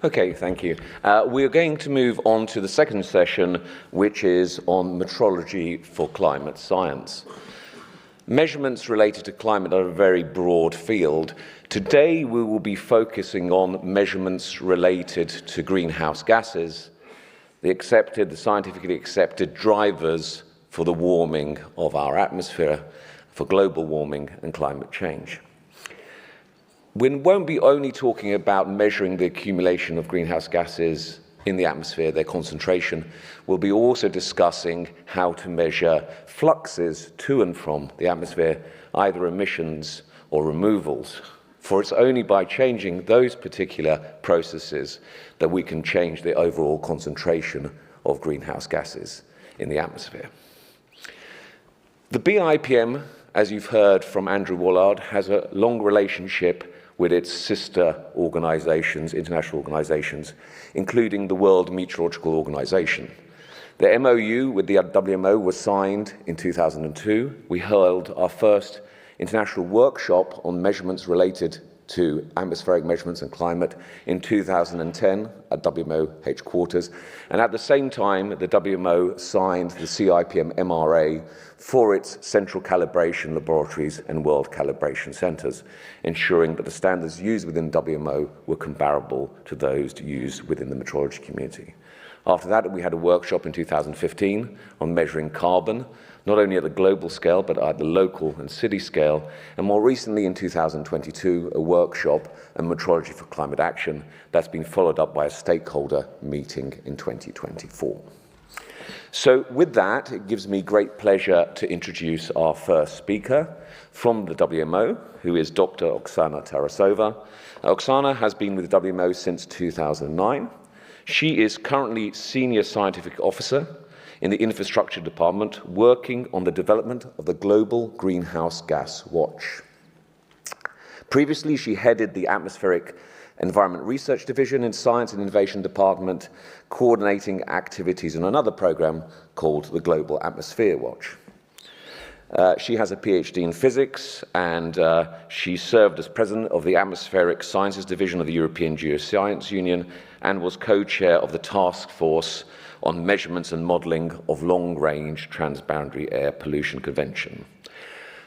Okay, thank you. We're going to move on to the second session, which is on metrology for climate science. Measurements related to climate are a very broad field. Today, we will be focusing on measurements related to greenhouse gases, the scientifically accepted drivers for the warming of our atmosphere, for global warming and climate change. We won't be only talking about measuring the accumulation of greenhouse gases in the atmosphere, their concentration. We'll be also discussing how to measure fluxes to and from the atmosphere, either emissions or removals. For it's only by changing those particular processes that we can change the overall concentration of greenhouse gases in the atmosphere. The BIPM, as you've heard from Andrew Wallard, has a long relationship with its sister organizations, international organizations, including the World Meteorological Organization. The MOU with the WMO was signed in 2002. We held our first international workshop on measurements related to atmospheric measurements and climate in 2010 at WMO headquarters. And at the same time, the WMO signed the CIPM MRA for its central calibration laboratories and world calibration centers, ensuring that the standards used within WMO were comparable to those used within the metrology community. After that, we had a workshop in 2015 on measuring carbon, not only at the global scale, but at the local and city scale. And more recently, in 2022, a workshop on metrology for climate action that's been followed up by a stakeholder meeting in 2024. So with that, it gives me great pleasure to introduce our first speaker from the WMO, who is Dr. Oksana Tarasova. Oksana has been with the WMO since 2009. She is currently Senior Scientific Officer in the Infrastructure Department, working on the development of the Global Greenhouse Gas Watch. Previously, she headed the Atmospheric Environment Research Division in Science and Innovation Department, coordinating activities in another program called the Global Atmosphere Watch. She has a PhD in physics, and she served as president of the Atmospheric Sciences Division of the European Geoscience Union and was co-chair of the task force on measurements and modeling of long-range transboundary air pollution convention.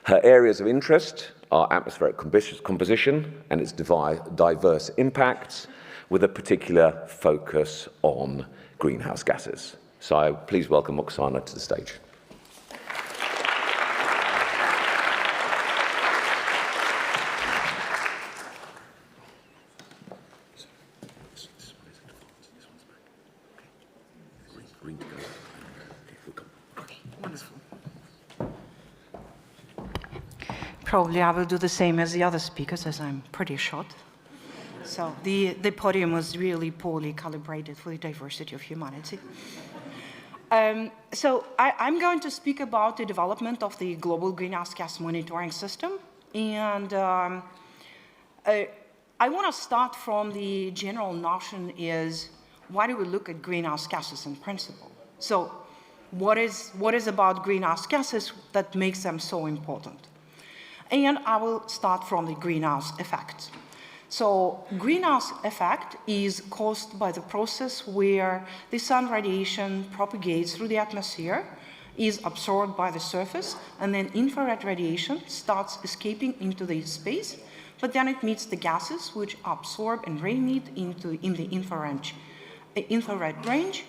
Her areas of interest are atmospheric composition and its diverse impacts, with a particular focus on greenhouse gases. So please welcome Oksana to the stage. Probably I will do the same as the other speakers, as I'm pretty short. So the podium was really poorly calibrated for the diversity of humanity. So I'm going to speak about the development of the global greenhouse gas monitoring system. And I want to start from the general notion is, why do we look at greenhouse gases in principle? So what is about greenhouse gases that makes them so important? And I will start from the greenhouse effect. So greenhouse effect is caused by the process where the sun radiation propagates through the atmosphere, is absorbed by the surface, and then infrared radiation starts escaping into the space, but then it meets the gases which absorb and remit in the infrared range,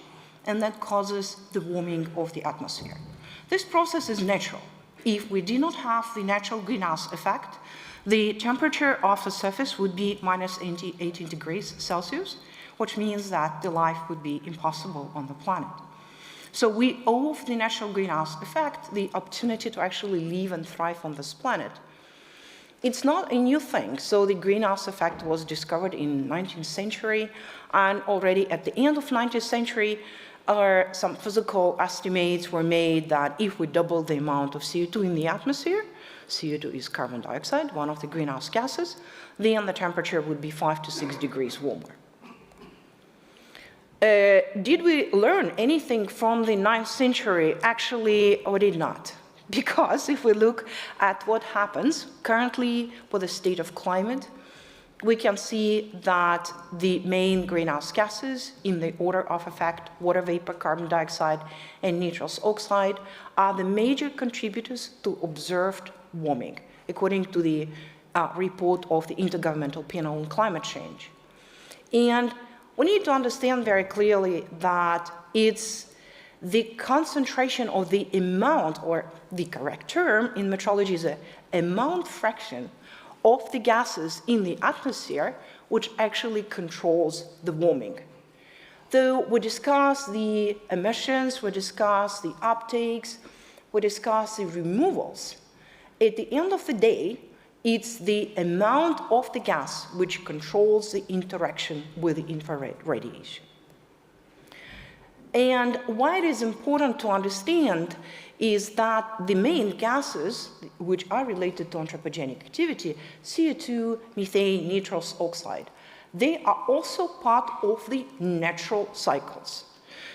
and that causes the warming of the atmosphere. This process is natural. If we did not have the natural greenhouse effect, the temperature of the surface would be minus 18 degrees Celsius, which means that the life would be impossible on the planet. So we owe the natural greenhouse effect the opportunity to actually live and thrive on this planet. It's not a new thing. So the greenhouse effect was discovered in the 19th century, and already at the end of the 19th century, some physical estimates were made that if we double the amount of CO2 in the atmosphere, CO2 is carbon dioxide, one of the greenhouse gases, then the temperature would be 5 to 6 degrees warmer. Did we learn anything from the 9th century? Actually, we did not. Because if we look at what happens currently with the state of climate, we can see that the main greenhouse gases in the order of effect, water vapor, carbon dioxide, and nitrous oxide, are the major contributors to observed warming, according to the report of the Intergovernmental Panel on Climate Change. And we need to understand very clearly that it's the concentration of the amount, or the correct term in metrology is the amount fraction of the gases in the atmosphere, which actually controls the warming. So we discuss the emissions, we discuss the uptakes, we discuss the removals. At the end of the day, it's the amount of the gas which controls the interaction with the infrared radiation. And why it is important to understand is that the main gases which are related to anthropogenic activity, CO2, methane, nitrous oxide, they are also part of the natural cycles.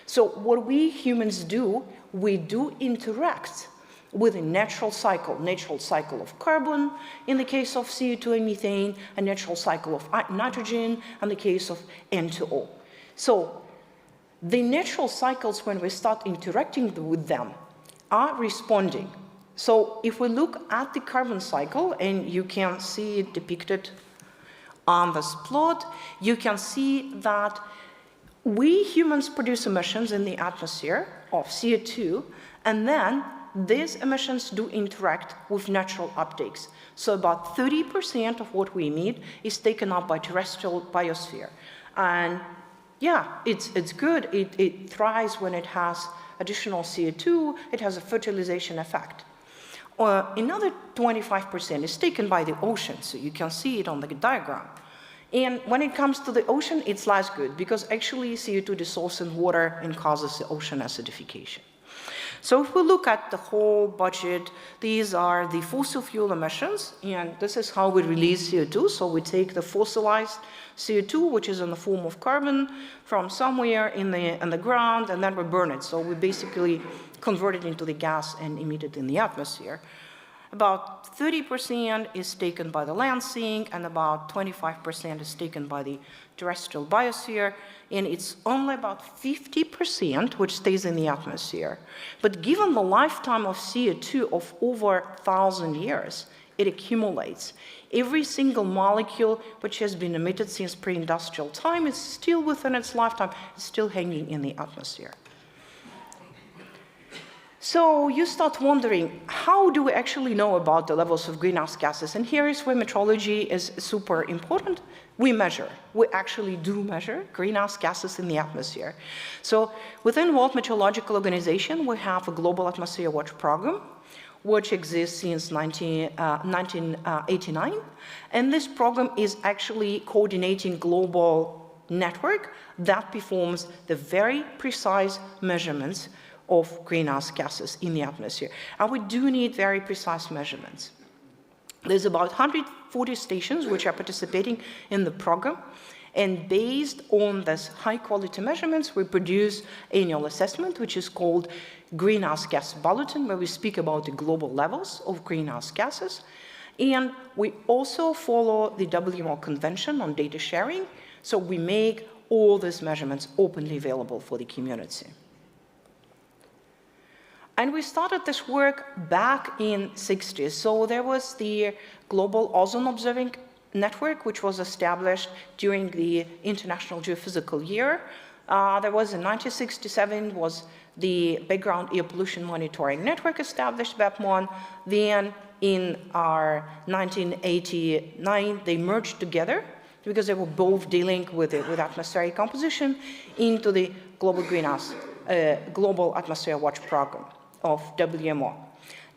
So what we humans do, we do interact with a natural cycle of carbon in the case of CO2 and methane, a natural cycle of nitrogen in the case of N2O. So the natural cycles, when we start interacting with them, are responding. So if we look at the carbon cycle, and you can see it depicted on this plot, you can see that we humans produce emissions in the atmosphere of CO2, and then these emissions do interact with natural uptakes. So about 30% of what we emit is taken up by terrestrial biosphere. And yeah, it's good. It thrives when it has additional CO2. It has a fertilization effect. Another 25% is taken by the ocean. So you can see it on the diagram. And when it comes to the ocean, it's less good because actually CO2 dissolves in water and causes the ocean acidification. So if we look at the whole budget, these are the fossil fuel emissions, and this is how we release CO2. So we take the fossilized CO2, which is in the form of carbon, from somewhere in the ground, and then we burn it. So we basically convert it into the gas and emit it in the atmosphere. About 30% is taken by the land sink, and about 25% is taken by the terrestrial biosphere, and it's only about 50% which stays in the atmosphere. But given the lifetime of CO2 of over 1,000 years, it accumulates. Every single molecule which has been emitted since pre-industrial time is still within its lifetime, it's still hanging in the atmosphere. So you start wondering, how do we actually know about the levels of greenhouse gases? And here is where metrology is super important. We measure. We actually do measure greenhouse gases in the atmosphere. So within World Meteorological Organization, we have a Global Atmosphere Watch program, which exists since 1989. And this program is actually coordinating global network that performs the very precise measurements of greenhouse gases in the atmosphere. And we do need very precise measurements. There's about 140 stations which are participating in the program. And based on this high quality measurements, we produce annual assessment, which is called Greenhouse Gas Bulletin, where we speak about the global levels of greenhouse gases. And we also follow the WMO Convention on data sharing. So we make all these measurements openly available for the community. And we started this work back in the 60s. So there was the Global Ozone Observing Network, which was established during the International Geophysical Year. There was in 1967 was the Background Air Pollution Monitoring Network established, BIPM1. Then in our 1989, they merged together because they were both dealing with atmospheric composition into the Global Atmosphere Watch program of WMO.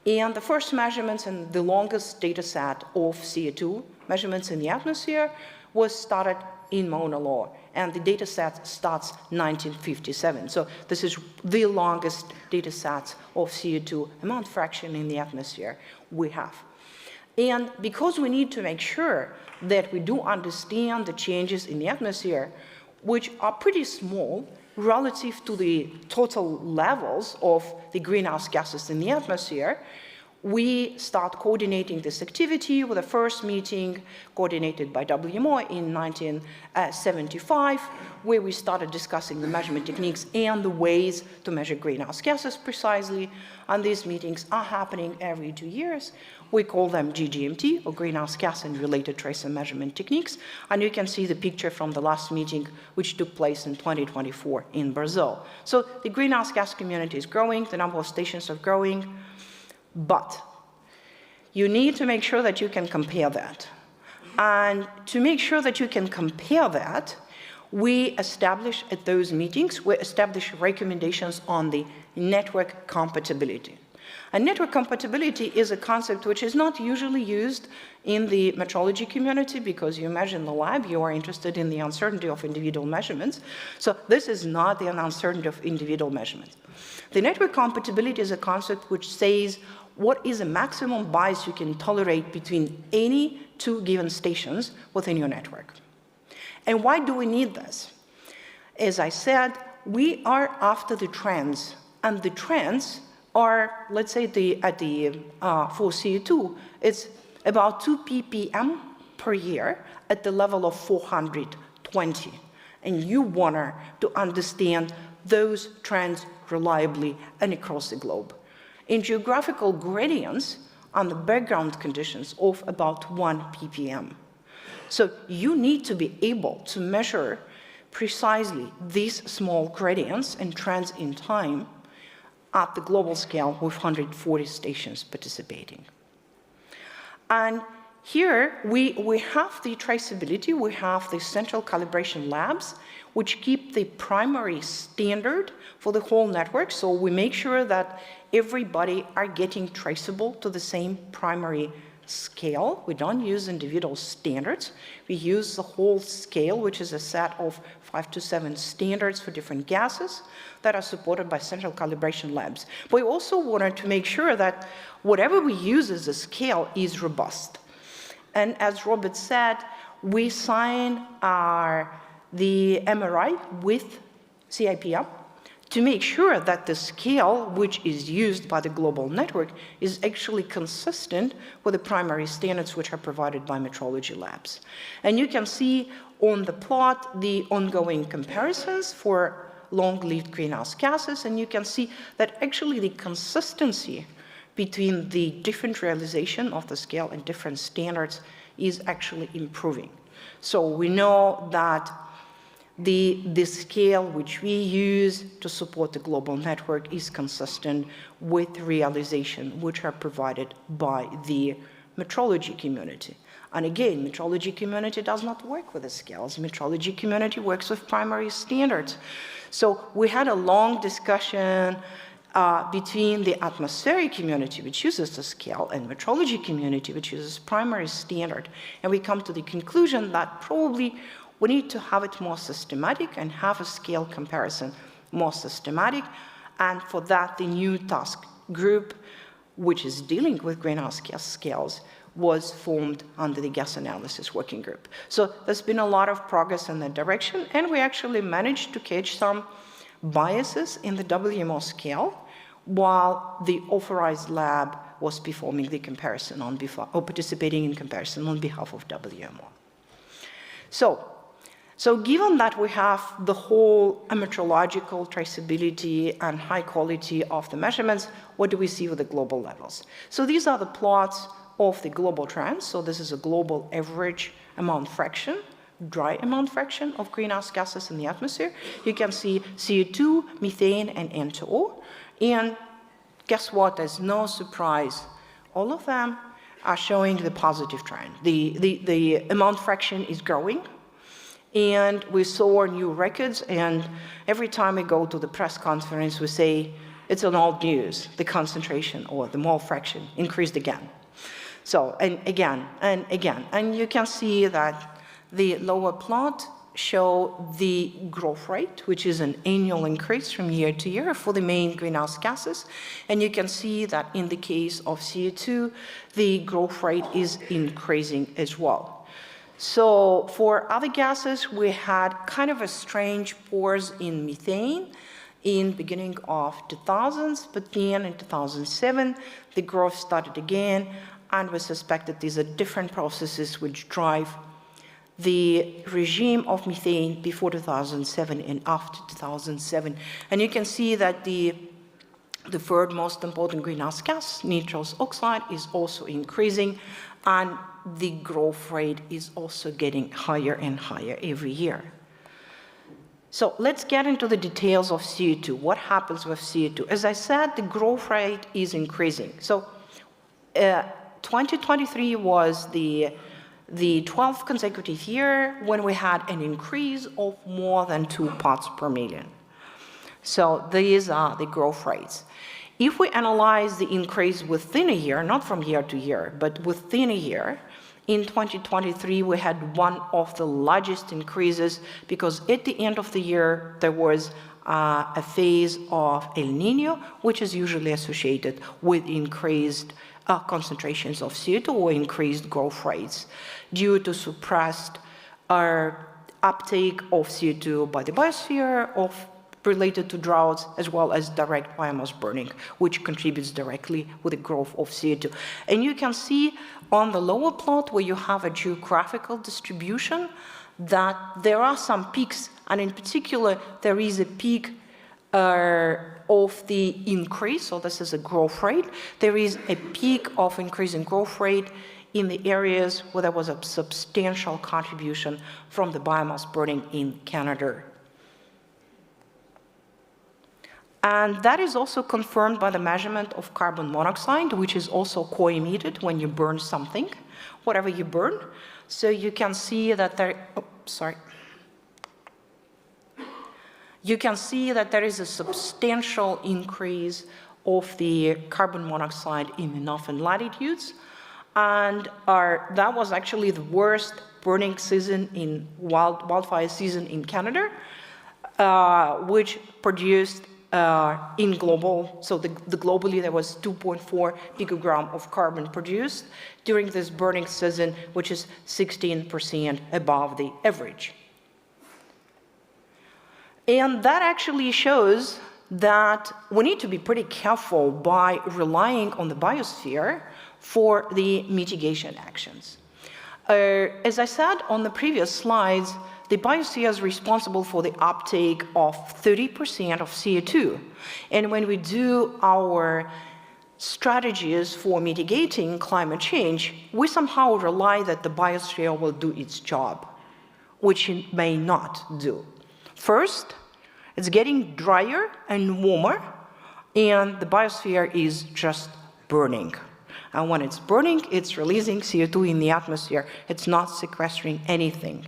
And the first measurements and the longest data set of CO2 measurements in the atmosphere was started in Mauna Loa, and the data set starts 1957. So this is the longest data set of CO2 amount fraction in the atmosphere we have. And because we need to make sure that we do understand the changes in the atmosphere, which are pretty small relative to the total levels of the greenhouse gases in the atmosphere, we start coordinating this activity with the first meeting coordinated by WMO in 1975, where we started discussing the measurement techniques and the ways to measure greenhouse gases precisely. And these meetings are happening every 2 years. We call them GGMT, or Greenhouse Gas and Related Trace and Measurement Techniques. And you can see the picture from the last meeting, which took place in 2024 in Brazil. So the greenhouse gas community is growing, the number of stations are growing. But you need to make sure that you can compare that. And to make sure that you can compare that, we establish at those meetings, we establish recommendations on the network compatibility. And network compatibility is a concept which is not usually used in the metrology community, because you imagine the lab, you are interested in the uncertainty of individual measurements. So this is not the uncertainty of individual measurements. The network compatibility is a concept which says what is a maximum bias you can tolerate between any two given stations within your network. And why do we need this? As I said, we are after the trends, and the trends are, let's say, for CO2, it's about 2 ppm per year at the level of 420. And you want to understand those trends reliably and across the globe. In geographical gradients on the background conditions of about 1 ppm. So you need to be able to measure precisely these small gradients and trends in time at the global scale with 140 stations participating. And here we have the traceability, we have the central calibration labs, which keep the primary standard for the whole network. So we make sure that everybody are getting traceable to the same primary scale. We don't use individual standards. We use the whole scale, which is a set of 5 to 7 standards for different gases that are supported by central calibration labs. But we also wanted to make sure that whatever we use as a scale is robust. And as Robert said, we sign the MRI with CIPM to make sure that the scale which is used by the global network is actually consistent with the primary standards which are provided by metrology labs. And you can see on the plot the ongoing comparisons for long-lived greenhouse gases, and you can see that actually the consistency between the different realization of the scale and different standards is actually improving. So we know that the scale which we use to support the global network is consistent with realization which are provided by the metrology community. And again, metrology community does not work with the scales. Metrology community works with primary standards. So we had a long discussion between the atmospheric community, which uses the scale, and metrology community, which uses primary standard. And we come to the conclusion that probably we need to have it more systematic and have a scale comparison more systematic. And for that, the new task group, which is dealing with greenhouse gas scales, was formed under the gas analysis working group. So there's been a lot of progress in that direction, and we actually managed to catch some biases in the WMO scale while the authorized lab was performing the comparison on behalf, or participating in comparison on behalf of WMO. So given that we have the whole metrological traceability and high quality of the measurements, what do we see with the global levels? So these are the plots of the global trends. So this is a global average amount fraction, dry amount fraction of greenhouse gases in the atmosphere. You can see CO2, methane, and N2O. And guess what? There's no surprise. All of them are showing the positive trend. The amount fraction is growing. And we saw new records, and every time we go to the press conference, we say, it's an old news, the concentration or the mole fraction increased again. So, and again, and again. And you can see that the lower plot show the growth rate, which is an annual increase from year to year for the main greenhouse gases. And you can see that in the case of CO2, the growth rate is increasing as well. So for other gases, we had kind of a strange pause in methane in beginning of 2000s, but then in 2007, the growth started again, and we suspect that these are different processes which drive the regime of methane before 2007 and after 2007. And you can see that the third most important greenhouse gas, nitrous oxide, is also increasing, and the growth rate is also getting higher and higher every year. So let's get into the details of CO2. What happens with CO2? As I said, the growth rate is increasing. So 2023 was the 12th consecutive year when we had an increase of more than 2 parts per million. So these are the growth rates. If we analyze the increase within a year, not from year to year, but within a year, in 2023 we had one of the largest increases because at the end of the year there was a phase of El Niño, which is usually associated with increased concentrations of CO2 or increased growth rates due to suppressed uptake of CO2 by the biosphere, related to droughts, as well as direct biomass burning, which contributes directly with the growth of CO2. And you can see on the lower plot where you have a geographical distribution that there are some peaks, and in particular there is a peak of the increase, so this is a growth rate. There is a peak of increasing growth rate in the areas where there was a substantial contribution from the biomass burning in Canada. And that is also confirmed by the measurement of carbon monoxide, which is also co-emitted when you burn something, whatever you burn. So you can see that you can see that there is a substantial increase of the carbon monoxide in the northern latitudes. And that was actually the worst burning season in wildfire season in Canada, which produced in global, so globally there was 2.4 picogram of carbon produced during this burning season, which is 16% above the average. And that actually shows that we need to be pretty careful by relying on the biosphere for the mitigation actions. As I said on the previous slides, the biosphere is responsible for the uptake of 30% of CO2. And when we do our strategies for mitigating climate change, we somehow rely that the biosphere will do its job, which it may not do. First, it's getting drier and warmer, and the biosphere is just burning. And when it's burning, it's releasing CO2 in the atmosphere. It's not sequestering anything.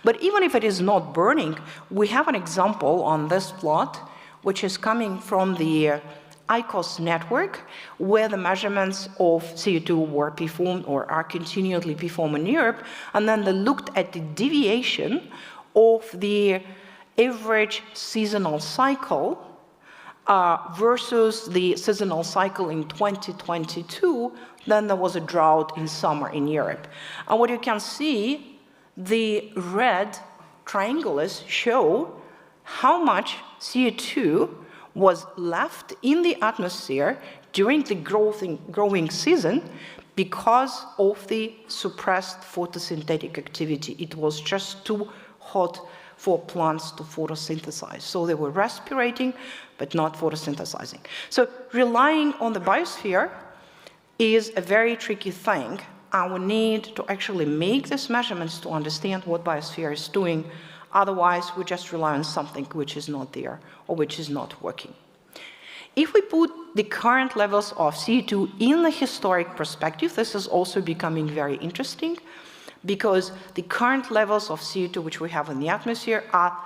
But even if it is not burning, we have an example on this plot, which is coming from the ICOS network, where the measurements of CO2 were performed or are continually performed in Europe. And then they looked at the deviation of the average seasonal cycle versus the seasonal cycle in 2022, then there was a drought in summer in Europe. And what you can see, the red triangles show how much CO2 was left in the atmosphere during the growing season because of the suppressed photosynthetic activity. It was just too hot for plants to photosynthesize. So they were respirating, but not photosynthesizing. So relying on the biosphere is a very tricky thing, and we need to actually make these measurements to understand what biosphere is doing. Otherwise, we just rely on something which is not there or which is not working. If we put the current levels of CO2 in the historic perspective, this is also becoming very interesting, because the current levels of CO2 which we have in the atmosphere are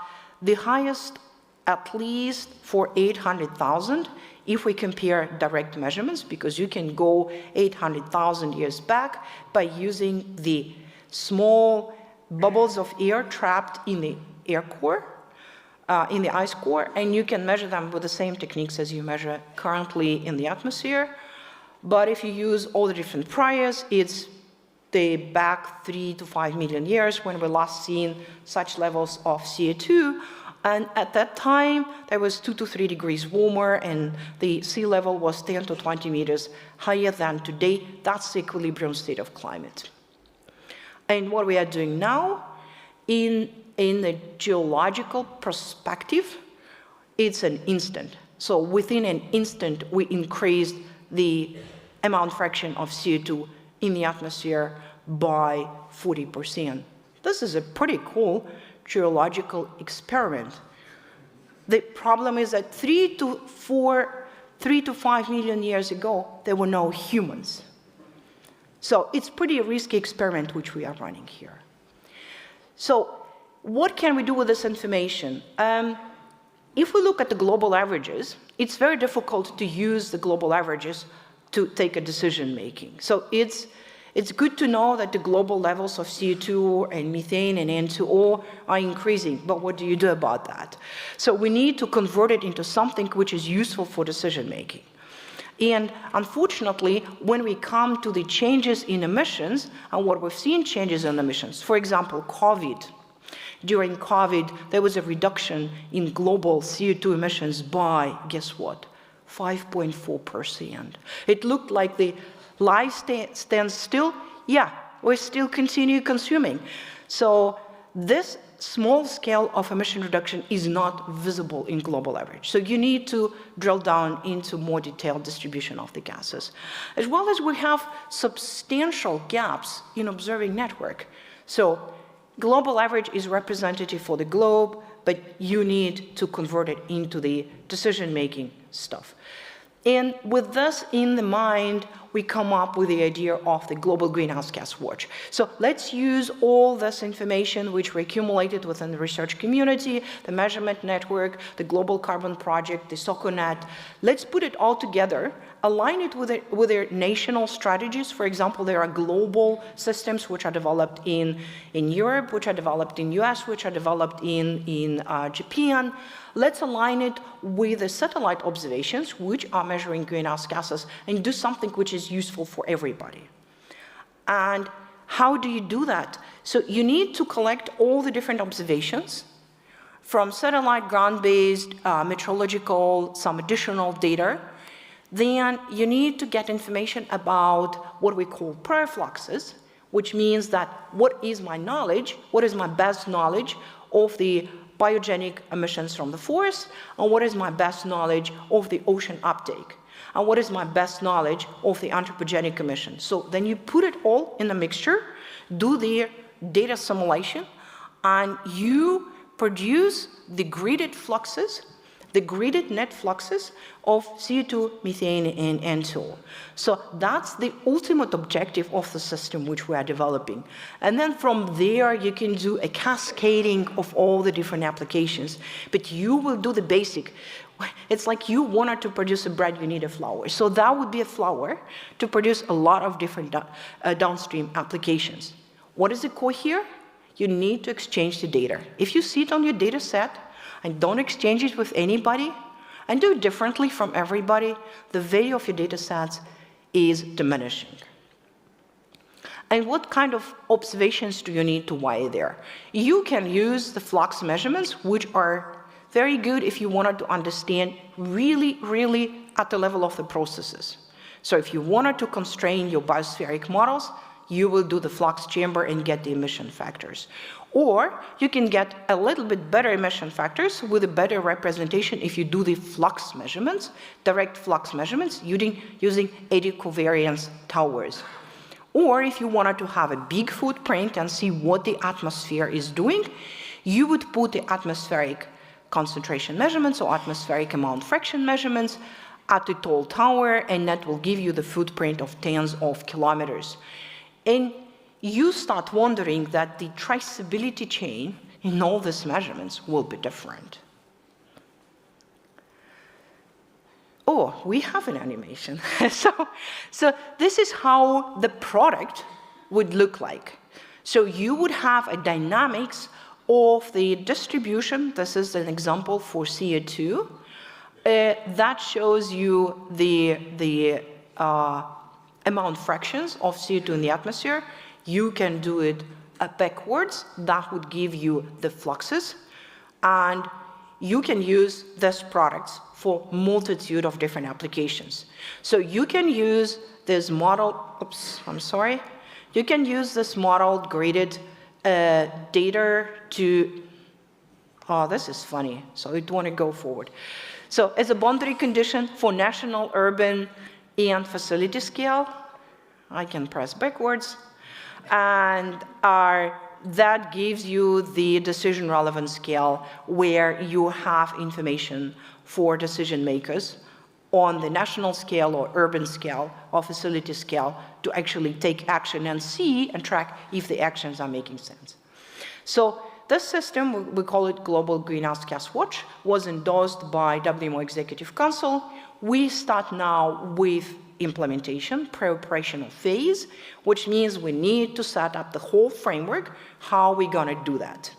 the highest at least for 800,000 if we compare direct measurements, because you can go 800,000 years back by using the small bubbles of air trapped in the air core, in the ice core, and you can measure them with the same techniques as you measure currently in the atmosphere. But if you use all the different priors, it's back 3 to 5 million years when we last seen such levels of CO2, And at that time, there was 2 to 3 degrees warmer, and the sea level was 10 to 20 meters higher than today. That's the equilibrium state of climate. And what we are doing now, in the geological perspective, it's an instant. So within an instant, we increased the amount fraction of CO2 in the atmosphere by 40%. This is a pretty cool geological experiment. The problem is that 3 to 5 million years ago, there were no humans. So it's pretty risky experiment which we are running here. So what can we do with this information? If we look at the global averages, it's very difficult to use the global averages to take a decision making. So it's good to know that the global levels of CO2 and methane and N2O are increasing, but what do you do about that? So we need to convert it into something which is useful for decision making. And unfortunately, when we come to the changes in emissions, and what we've seen changes in emissions, for example, COVID. During COVID, there was a reduction in global CO2 emissions by, guess what, 5.4%. It looked like the life stands still. Yeah, we still continue consuming. So this small scale of emission reduction is not visible in global average. So you need to drill down into more detailed distribution of the gases. As well as we have substantial gaps in observing network. So global average is representative for the globe, but you need to convert it into the decision-making stuff. And with this in the mind, we come up with the idea of the Global Greenhouse Gas Watch. So let's use all this information which we accumulated within the research community, the measurement network, the Global Carbon Project, the SOCONET. Let's put it all together, align it with their national strategies. For example, there are global systems which are developed in Europe, which are developed in US, which are developed in Japan. Let's align it with the satellite observations, which are measuring greenhouse gases, and do something which is useful for everybody. And how do you do that? So you need to collect all the different observations from satellite, ground-based, meteorological, some additional data. Then you need to get information about what we call prior fluxes, which means that what is my knowledge, what is my best knowledge of the biogenic emissions from the forest, and what is my best knowledge of the ocean uptake, and what is my best knowledge of the anthropogenic emissions. So then you put it all in a mixture, do the data simulation, and you produce the gridded fluxes, the gridded net fluxes of CO2, methane, and N2O. So that's the ultimate objective of the system which we are developing. And then from there, you can do a cascading of all the different applications. But you will do the basic. It's like you wanted to produce a bread, you need a flour. So that would be a flour to produce a lot of different downstream applications. What is the core here? You need to exchange the data. If you sit on your data set, and don't exchange it with anybody, and do it differently from everybody, the value of your data sets is diminishing. And what kind of observations do you need to wire there? You can use the flux measurements, which are very good if you wanted to understand really at the level of the processes. So if you wanted to constrain your biospheric models, you will do the flux chamber and get the emission factors. Or you can get a little bit better emission factors with a better representation if you do the flux measurements, direct flux measurements using eddy covariance towers. Or if you wanted to have a big footprint and see what the atmosphere is doing, you would put the atmospheric concentration measurements or atmospheric amount fraction measurements at the tall tower, and that will give you the footprint of tens of kilometers. And you start wondering that the traceability chain in all these measurements will be different. Oh, we have an animation. so this is how the product would look like. So you would have a dynamics of the distribution. This is an example for CO2. That shows you the amount fractions of CO2 in the atmosphere. You can do it backwards. That would give you the fluxes. And you can use these products for multitude of different applications. So you can use this model, you can use this modeled graded data to, oh, this is funny, so I want to go forward. So as a boundary condition for national, urban, and facility scale, I can press backwards, and that gives you the decision relevant scale where you have information for decision makers on the national scale or urban scale or facility scale to actually take action and see and track if the actions are making sense. So this system, we call it Global Greenhouse Gas Watch, was endorsed by WMO Executive Council. We start now with implementation, pre-operational phase, which means we need to set up the whole framework, how we're going to do that.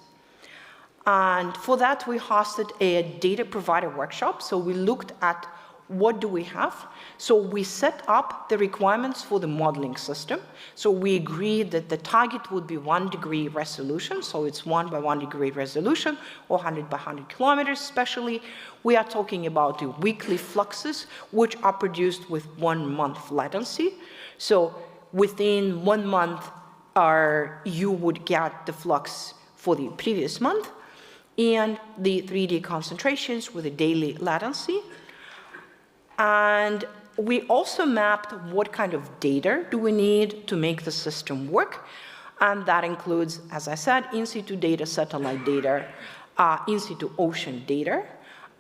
And for that, we hosted a data provider workshop. So we looked at what do we have. So we set up the requirements for the modeling system. So we agreed that the target would be 1 degree resolution. So it's 1 by 1 degree resolution or 100 by 100 kilometers especially. We are talking about the weekly fluxes, which are produced with 1 month latency. So within 1 month, you would get the flux for the previous month and the 3D concentrations with a daily latency. And we also mapped what kind of data do we need to make the system work. And that includes, as I said, in situ data, satellite data, in situ ocean data.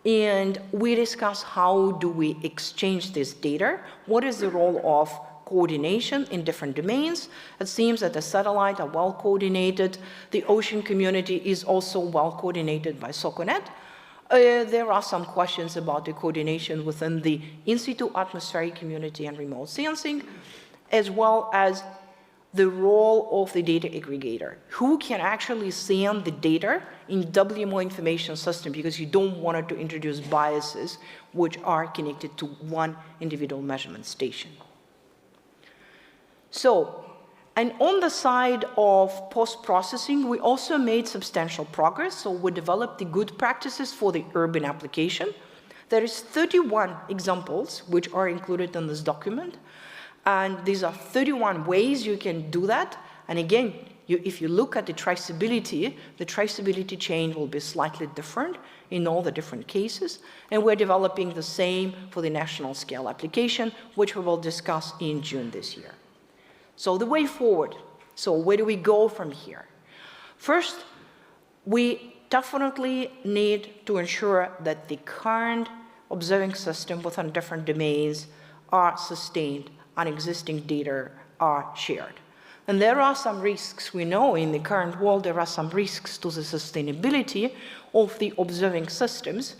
And we discuss how do we exchange this data, what is the role of coordination in different domains. It seems that the satellites are well coordinated. The ocean community is also well coordinated by SOCONET. There are some questions about the coordination within the in situ atmospheric community and remote sensing, as well as the role of the data aggregator. Who can actually send the data in WMO information system, because you don't want to introduce biases which are connected to one individual measurement station. So, and on the side of post-processing, we also made substantial progress. So we developed the good practices for the urban application. There is 31 examples which are included in this document. And these are 31 ways you can do that. And again, if you look at the traceability chain will be slightly different in all the different cases. And we're developing the same for the national scale application, which we will discuss in June this year. So the way forward, so where do we go from here? First, we definitely need to ensure that the current observing system within different domains are sustained and existing data are shared. And there are some risks. We know in the current world there are some risks to the sustainability of the observing systems,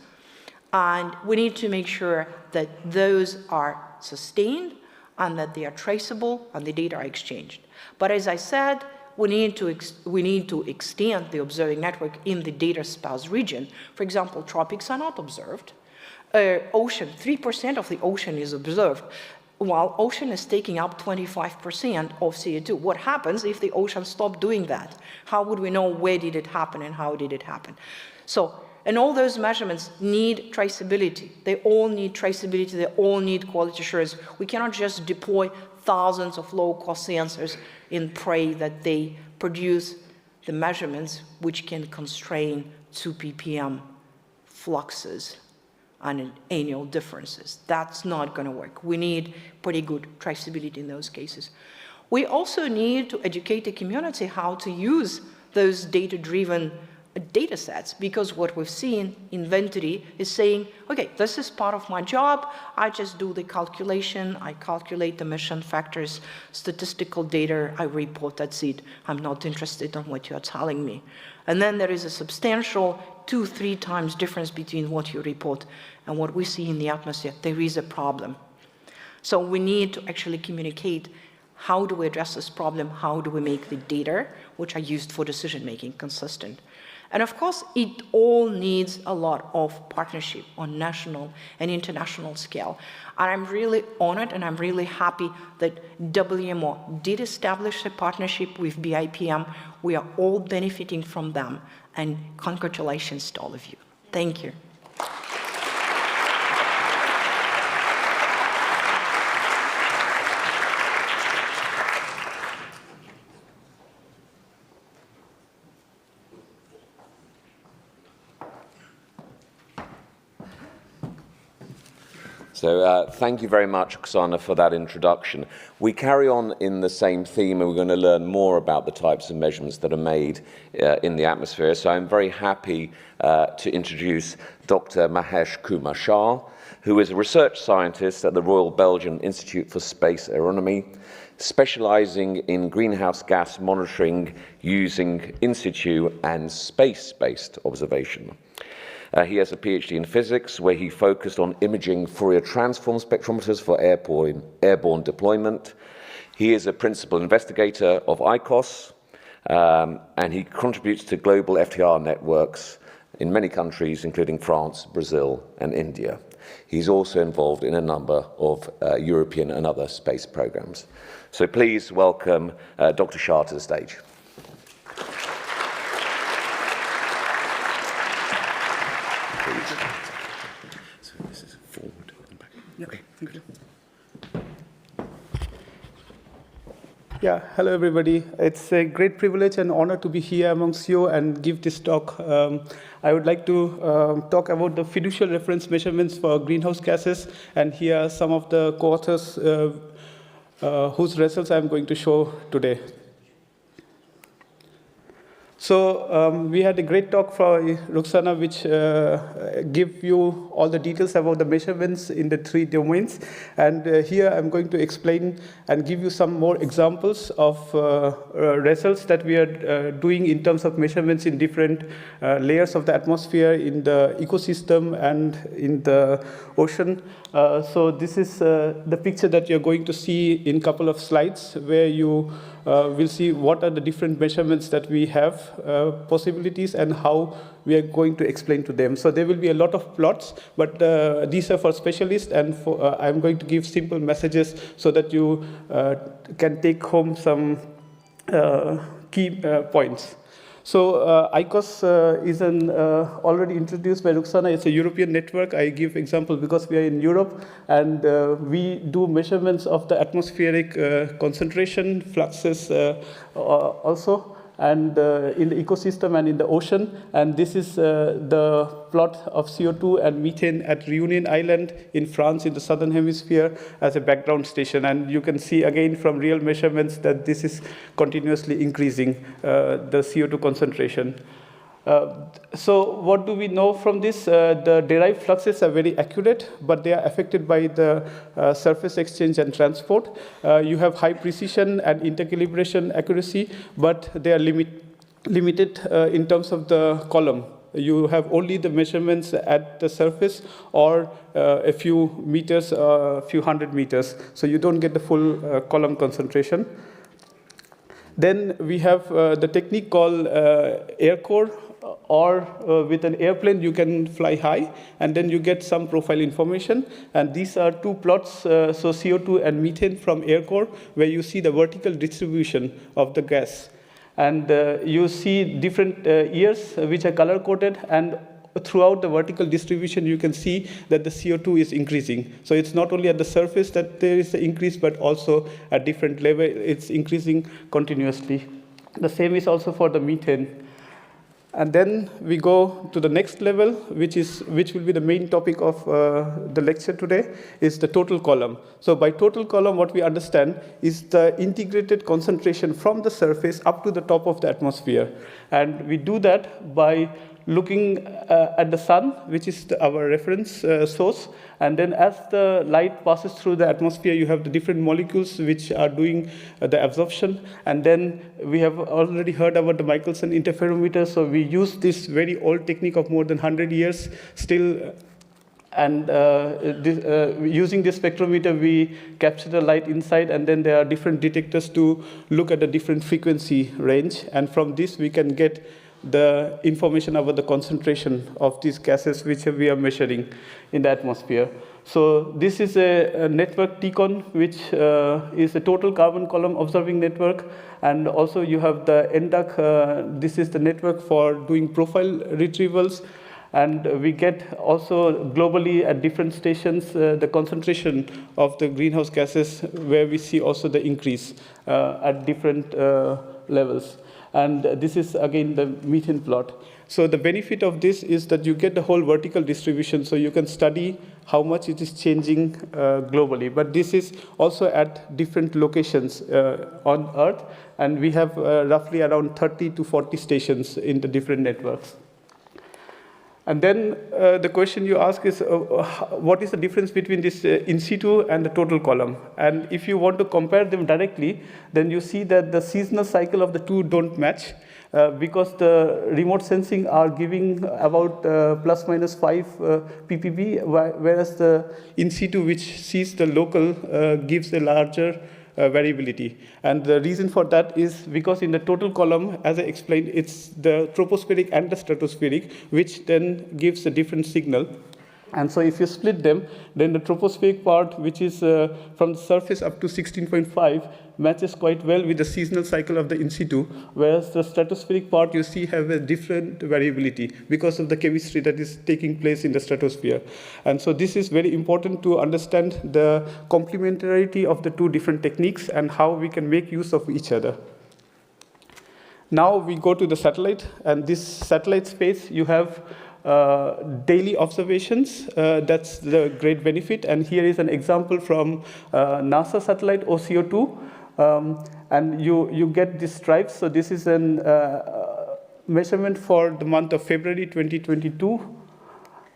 and we need to make sure that those are sustained and that they are traceable and the data are exchanged. But as I said, we need to extend the observing network in the data sparse region. For example, tropics are not observed. Ocean, 3% of the ocean is observed, while ocean is taking up 25% of CO2. What happens if the ocean stopped doing that? How would we know where did it happen and how did it happen? So, and all those measurements need traceability. They all need traceability. They all need quality assurance. We cannot just deploy thousands of low-cost sensors and pray that they produce the measurements which can constrain 2 ppm fluxes and annual differences. That's not going to work. We need pretty good traceability in those cases. We also need to educate the community how to use those data-driven data sets, because what we've seen, inventory is saying, okay, this is part of my job, I just do the calculation, I calculate the emission factors, statistical data, I report, that's it. I'm not interested in what you're telling me. And then there is a substantial 2-3 times difference between what you report and what we see in the atmosphere. There is a problem. So we need to actually communicate how do we address this problem, how do we make the data which are used for decision making consistent. And of course, it all needs a lot of partnership on national and international scale. And I'm really honored and I'm really happy that WMO did establish a partnership with BIPM. We are all benefiting from them. And congratulations to all of you. Thank you. So thank you very much, Oksana, for that introduction. We carry on in the same theme, and we're going to learn more about the types of measurements that are made in the atmosphere. So I'm very happy to introduce Dr. Mahesh Kumar, who is a research scientist at the Royal Belgian Institute for Space Aeronomy, specializing in greenhouse gas monitoring using in situ and space-based observation. He has a PhD in physics, where he focused on imaging Fourier transform spectrometers for airborne deployment. He is a principal investigator of 𝐼𝐞𝐲, and he contributes to global FTR networks in many countries, including France, Brazil, and India. He's also involved in a number of European and other space programs. So please welcome Dr. Shah to the stage. So this is forward and back. Okay, thank you. Yeah, hello everybody. It's a great privilege and honor to be here amongst you and give this talk. I would like to talk about the fiducial reference measurements for greenhouse gases, and here are some of the co-authors whose results I'm going to show today. So we had a great talk from Oksana, which give you all the details about the measurements in the 3 domains. And here I'm going to explain and give you some more examples of results that we are doing in terms of measurements in different layers of the atmosphere, in the ecosystem and in the ocean. So this is the picture that you're going to see in a couple of slides, where you will see what are the different measurements that we have, possibilities, and how we are going to explain to them. So there will be a lot of plots, but these are for specialists, and I'm going to give simple messages so that you can take home some key points. So 𝐼𝐞𝐲 is an already introduced by Oksana. It's a European network. I give example because we are in Europe, and we do measurements of the atmospheric concentration, fluxes also, and in the ecosystem and in the ocean. And this is the plot of CO2 and methane at Reunion Island in France in the southern hemisphere as a background station. And you can see again from real measurements that this is continuously increasing, the CO2 concentration. So what do we know from this? The derived fluxes are very accurate, but they are affected by the surface exchange and transport. You have high precision and intercalibration accuracy, but they are limited in terms of the column. You have only the measurements at the surface or a few meters, a few hundred meters. So you don't get the full column concentration. Then we have the technique called air core, or with an airplane you can fly high, and then you get some profile information. And these are 2 plots, so CO2 and methane from air core, where you see the vertical distribution of the gas. And you see different years which are color-coded, and throughout the vertical distribution you can see that the CO2 is increasing. So it's not only at the surface that there is an increase, but also at different level it's increasing continuously. The same is also for the methane. And then we go to the next level, which will be the main topic of the lecture today, is the total column. So by total column, what we understand is the integrated concentration from the surface up to the top of the atmosphere. And we do that by looking at the sun, which is our reference source. And then as the light passes through the atmosphere, you have the different molecules which are doing the absorption. And then we have already heard about the Michelson interferometer. So we use this very old technique of more than 100 years still. And using this spectrometer, we capture the light inside, and then there are different detectors to look at the different frequency range. And from this, we can get the information about the concentration of these gases which we are measuring in the atmosphere. So this is a network TCON, which is a total carbon column observing network. And also you have the NDAC. This is the network for doing profile retrievals. And we get also globally at different stations the concentration of the greenhouse gases, where we see also the increase at different levels. And this is again the methane plot. So the benefit of this is that you get the whole vertical distribution, so you can study how much it is changing globally. But this is also at different locations on Earth, and we have roughly around 30 to 40 stations in the different networks. And then the question you ask is, what is the difference between this in situ and the total column? And if you want to compare them directly, then you see that the seasonal cycle of the two don't match, because the remote sensing are giving about plus minus 5 ppb, whereas the in situ, which sees the local, gives a larger variability. And the reason for that is because in the total column, as I explained, it's the tropospheric and the stratospheric, which then gives a different signal. And so if you split them, then the tropospheric part, which is from the surface up to 16.5, matches quite well with the seasonal cycle of the in situ, whereas the stratospheric part you see have a different variability because of the chemistry that is taking place in the stratosphere. And so this is very important to understand the complementarity of the two different techniques and how we can make use of each other. Now we go to the satellite, and this satellite space you have daily observations. That's the great benefit. And here is an example from NASA satellite OCO2. And you get these stripes. So this is an measurement for the month of February 2022.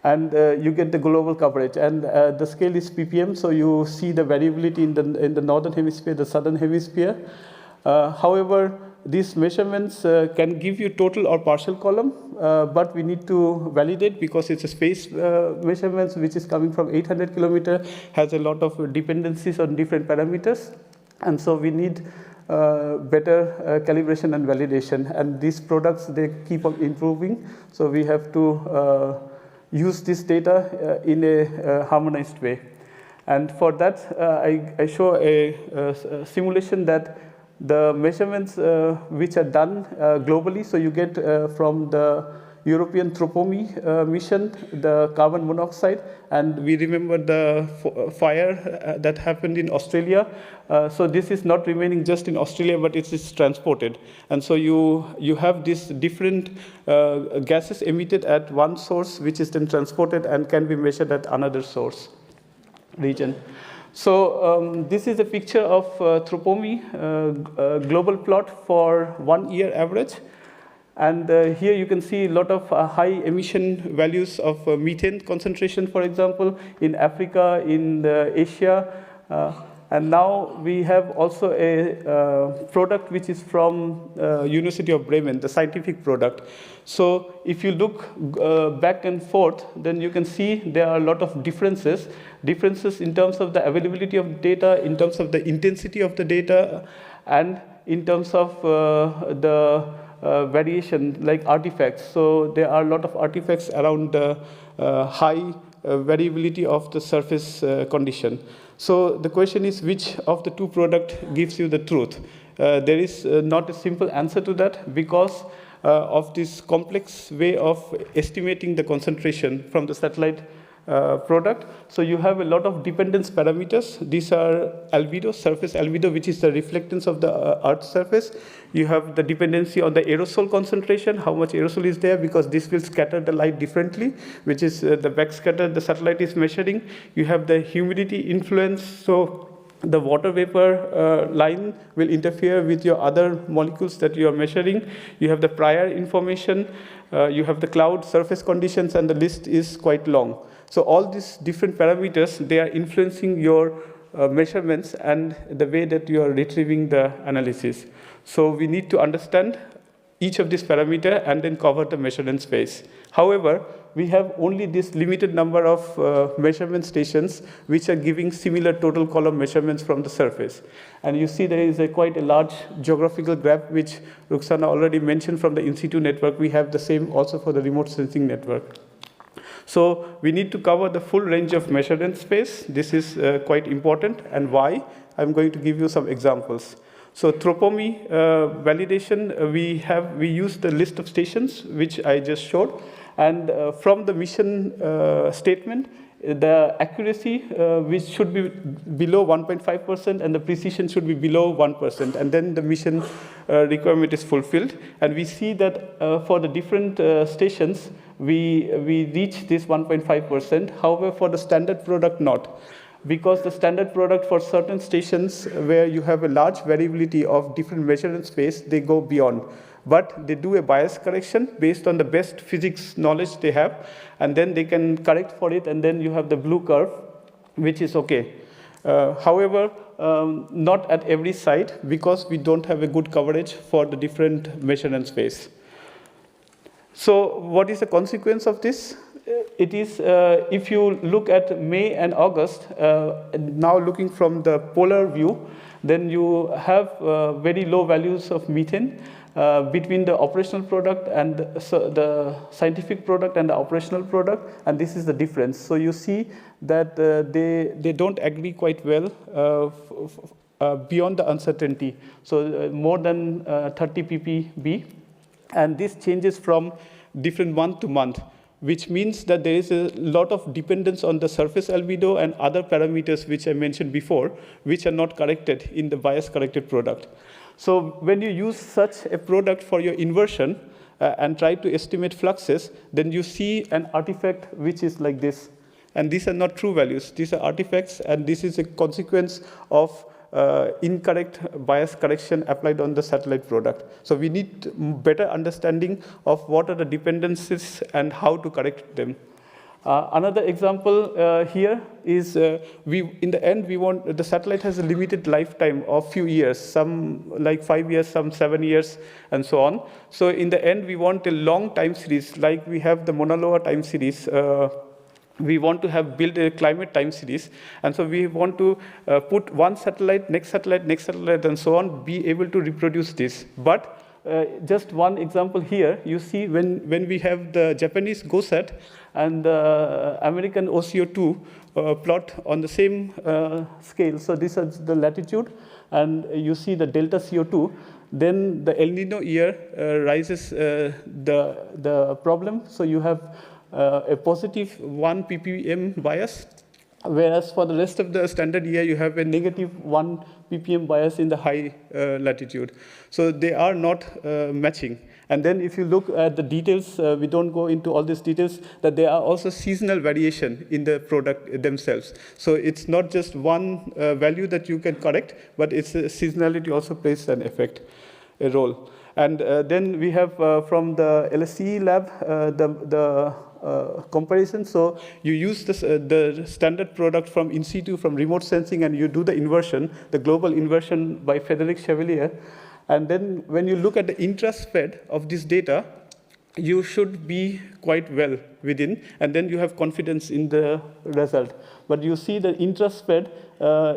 And you get the global coverage. And the scale is ppm, so you see the variability in the northern hemisphere, the southern hemisphere. However, these measurements can give you total or partial column, but we need to validate because it's a space measurements which is coming from 800 kilometers, has a lot of dependencies on different parameters. And so we need better calibration and validation. And these products, they keep on improving. So we have to use this data in a harmonized way. And for that, I show a simulation that the measurements which are done globally, so you get from the European Tropomi mission, the carbon monoxide, and we remember the fire that happened in Australia. So this is not remaining just in Australia, but it is transported. And so you have these different gases emitted at one source, which is then transported and can be measured at another source region. So this is a picture of Tropomi global plot for 1 year average. And here you can see a lot of high emission values of methane concentration, for example, in Africa, in Asia. And now we have also a product which is from University of Bremen, the scientific product. So if you look back and forth, then you can see there are a lot of differences in terms of the availability of data, in terms of the intensity of the data, and in terms of the variation, like artifacts. So there are a lot of artifacts around the high variability of the surface condition. So the question is, which of the two products gives you the truth? There is not a simple answer to that because of this complex way of estimating the concentration from the satellite product. So you have a lot of dependence parameters. These are albedo, surface albedo, which is the reflectance of the Earth's surface. You have the dependency on the aerosol concentration, how much aerosol is there, because this will scatter the light differently, which is the backscatter the satellite is measuring. You have the humidity influence, so the water vapor line will interfere with your other molecules that you are measuring. You have the prior information, you have the cloud surface conditions, and the list is quite long. So all these different parameters, they are influencing your measurements and the way that you are retrieving the analysis. So we need to understand each of these parameters and then cover the measurement space. However, we have only this limited number of measurement stations which are giving similar total column measurements from the surface. And you see there is quite a large geographical gap which Oksana already mentioned from the in situ network. We have the same also for the remote sensing network. So we need to cover the full range of measurement space. This is quite important, and why? I'm going to give you some examples. So Tropomi validation, we use the list of stations which I just showed, And from the mission statement, the accuracy which should be below 1.5% and the precision should be below 1%, and then the mission requirement is fulfilled. And we see that for the different stations, we reach this 1.5%. However, for the standard product, not. Because the standard product for certain stations where you have a large variability of different measurement space, they go beyond. But they do a bias correction based on the best physics knowledge they have, and then they can correct for it, and then you have the blue curve, which is okay. However, not at every site, because we don't have a good coverage for the different measurement space. So what is the consequence of this? It is, if you look at May and August, now looking from the polar view, then you have very low values of methane between the operational product and the scientific product and the operational product, and this is the difference. So you see that they don't agree quite well beyond the uncertainty. So more than 30 ppb, and this changes from different month to month, which means that there is a lot of dependence on the surface albedo and other parameters which I mentioned before, which are not corrected in the bias corrected product. So when you use such a product for your inversion and try to estimate fluxes, then you see an artifact which is like this. And these are not true values. These are artifacts, and this is a consequence of incorrect bias correction applied on the satellite product. So we need better understanding of what are the dependencies and how to correct them. Another example here is in the end, we want, the satellite has a limited lifetime of few years, some like 5 years, some 7 years, and so on. So in the end, we want a long time series, like we have the Mauna Loa time series. We want to have built a climate time series, and so we want to put one satellite, next satellite, next satellite, and so on, be able to reproduce this. But just one example here, you see when we have the Japanese GOSAT and the American OCO2 plot on the same scale. So this is the latitude, and you see the delta CO2. Then the El Nino year rises the problem. So you have a positive 1 ppm bias, whereas for the rest of the standard year, you have a negative 1 ppm bias in the high latitude. So they are not matching. And then if you look at the details, we don't go into all these details, that there are also seasonal variation in the product themselves. So it's not just one value that you can correct, but it's seasonality also plays an effect, a role. And then we have from the LSE lab, the comparison. So you use this, the standard product from in situ, from remote sensing, and you do the inversion, the global inversion by Frédéric Chevalier. And then when you look at the intra-SPED of this data, you should be quite well within, and then you have confidence in the result. But you see the intra-SPED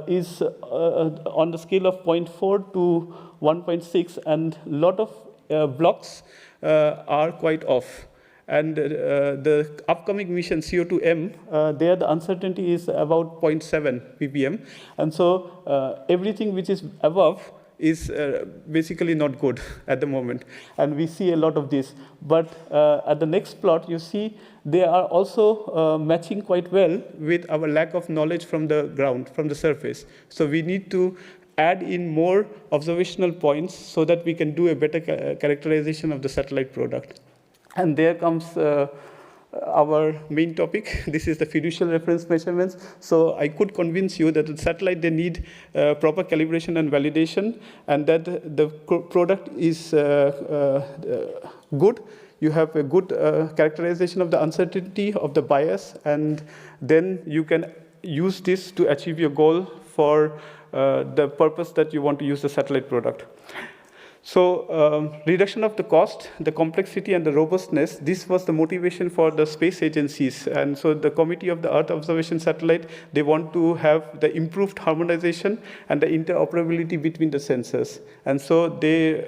is on the scale of 0.4 to 1.6, and a lot of blocks are quite off. And the upcoming mission CO2M, there the uncertainty is about 0.7 ppm. And so everything which is above is basically not good at the moment. And we see a lot of this. But at the next plot, you see they are also matching quite well with our lack of knowledge from the ground, from the surface. So we need to add in more observational points so that we can do a better characterization of the satellite product. And there comes our main topic. This is the fiducial reference measurements. So I could convince you that the satellite, they need proper calibration and validation, and that the product is good. You have a good characterization of the uncertainty of the bias, and then you can use this to achieve your goal for the purpose that you want to use the satellite product. So reduction of the cost, the complexity, and the robustness, this was the motivation for the space agencies. And so the Committee of the Earth Observation Satellite, they want to have the improved harmonization and the interoperability between the sensors. And so they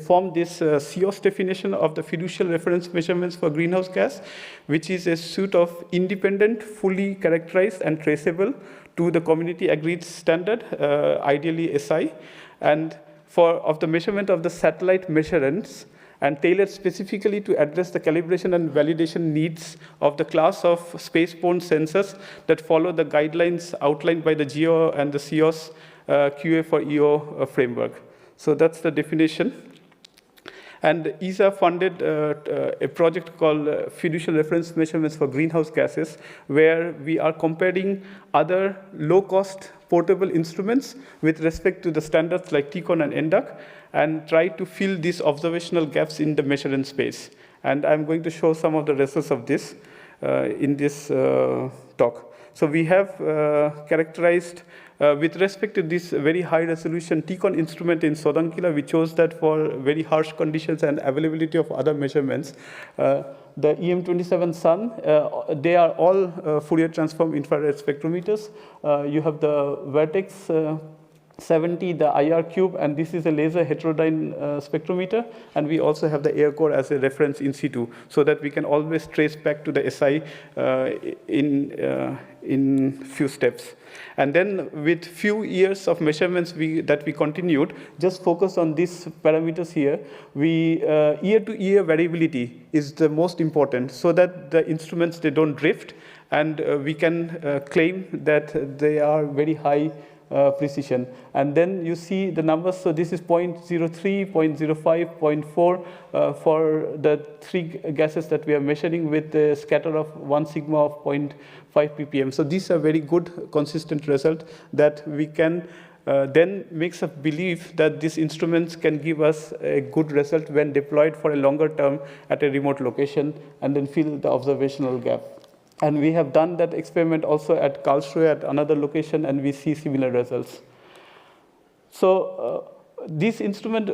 formed this CEOS definition of the fiducial reference measurements for greenhouse gas, which is a suite of independent, fully characterized, and traceable to the community agreed standard, ideally SI, and of the measurement of the satellite measurements, and tailored specifically to address the calibration and validation needs of the class of spaceborne sensors that follow the guidelines outlined by the GEO and the CEOS QA for EO framework. So that's the definition. And ESA funded a project called Fiducial Reference Measurements for Greenhouse Gases, where we are comparing other low-cost portable instruments with respect to the standards like TCON and NDAC, and try to fill these observational gaps in the measurement space. And I'm going to show some of the results of this in this talk. So we have characterized, with respect to this very high resolution TCON instrument in Sodankila, we chose that for very harsh conditions and availability of other measurements. The EM27 Sun, they are all Fourier transform infrared spectrometers. You have the Vertex 70, the IR cube, and this is a laser heterodyne spectrometer, and we also have the air core as a reference in situ, so that we can always trace back to the SI in few steps. And then with few years of measurements that we continued, just focus on these parameters here. We year-to-year variability is the most important, so that the instruments, they don't drift, and we can claim that they are very high precision. And then you see the numbers. So this is 0.03, 0.05, 0.4 for the three gases that we are measuring with a scatter of 1 sigma of 0.5 ppm. So these are very good, consistent results that we can then makes us believe that these instruments can give us a good result when deployed for a longer term at a remote location and then fill the observational gap. And we have done that experiment also at Karlsruhe at another location, and we see similar results. So this instrument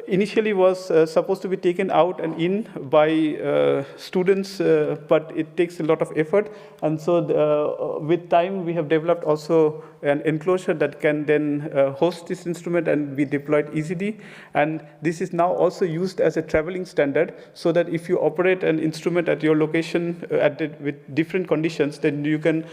initially was supposed to be taken out and in by students, but it takes a lot of effort. And so with time, we have developed also an enclosure that can then host this instrument and be deployed easily. And this is now also used as a traveling standard, so that if you operate an instrument at your location with different conditions, then you can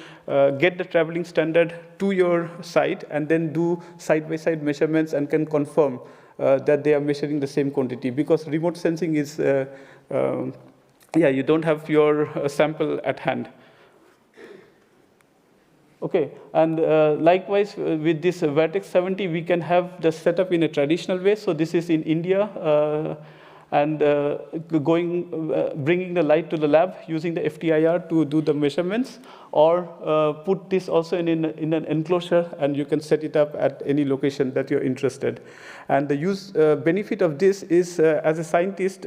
get the traveling standard to your site and then do side-by-side measurements and can confirm that they are measuring the same quantity. Because remote sensing is, you don't have your sample at hand. Okay, and likewise with this Vertex 70, we can have the setup in a traditional way. So this is in India, and bringing the light to the lab using the FTIR to do the measurements, or put this also in an enclosure, and you can set it up at any location that you're interested. And the benefit of this is, as a scientist,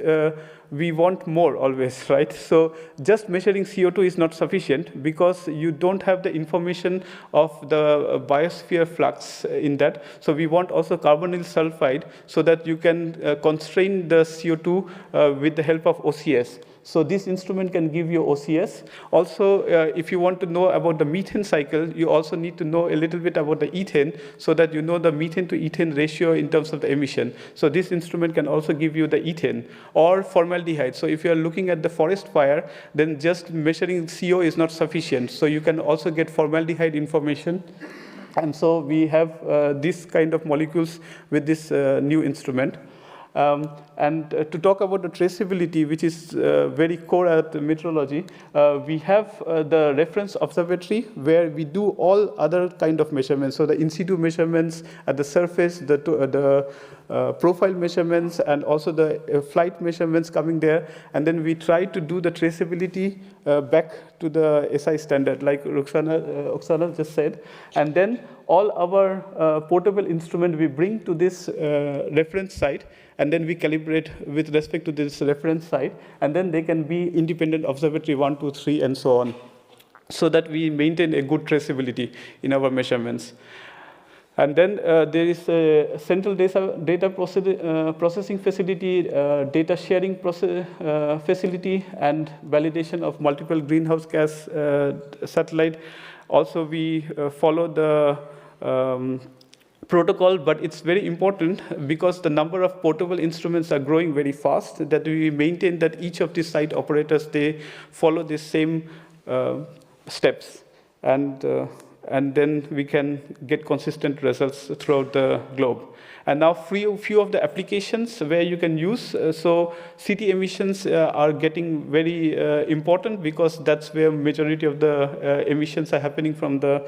we want more always, right? So just measuring CO2 is not sufficient, because you don't have the information of the biosphere flux in that. So we want also carbonyl sulfide, so that you can constrain the CO2 with the help of OCS. So this instrument can give you OCS. Also, if you want to know about the methane cycle, you also need to know a little bit about the ethane, so that you know the methane to ethane ratio in terms of the emission. So this instrument can also give you the ethane or formaldehyde. So if you are looking at the forest fire, then just measuring CO is not sufficient. So you can also get formaldehyde information. And so we have this kind of molecules with this new instrument. And to talk about the traceability, which is very core at metrology, we have the reference observatory where we do all other kind of measurements. So the in situ measurements at the surface, the profile measurements, and also the flight measurements coming there. And then we try to do the traceability back to the SI standard, like Oksana just said. And then all our portable instrument we bring to this reference site, and then we calibrate with respect to this reference site, and then they can be independent observatory 1, 2, 3, and so on, so that we maintain a good traceability in our measurements. And then there is a central data processing facility, data sharing facility, and validation of multiple greenhouse gas satellite. Also, we follow the protocol, but it's very important because the number of portable instruments are growing very fast, that we maintain that each of these site operators, they follow the same steps. And and then we can get consistent results throughout the globe. And now few of the applications where you can use. So city emissions are getting very important because that's where majority of the emissions are happening from the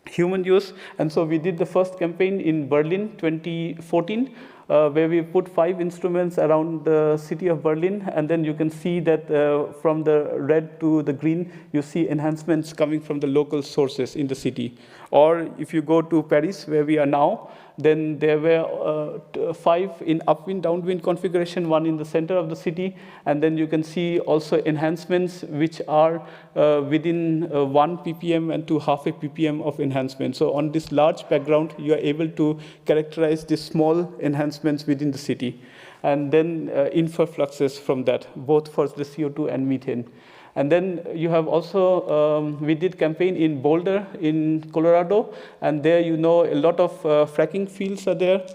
human use. And so we did the first campaign in Berlin 2014, where we put 5 instruments around the city of Berlin, and then you can see that from the red to the green, you see enhancements coming from the local sources in the city. Or if you go to Paris, where we are now, then there were 5 in upwind, downwind configuration, 1 in the center of the city, and then you can see also enhancements which are within 1 ppm and to half a ppm of enhancement. So on this large background, you are able to characterize these small enhancements within the city, and then infer fluxes from that, both for the CO2 and methane. And then you have also, we did campaign in Boulder in Colorado, and there a lot of fracking fields are there.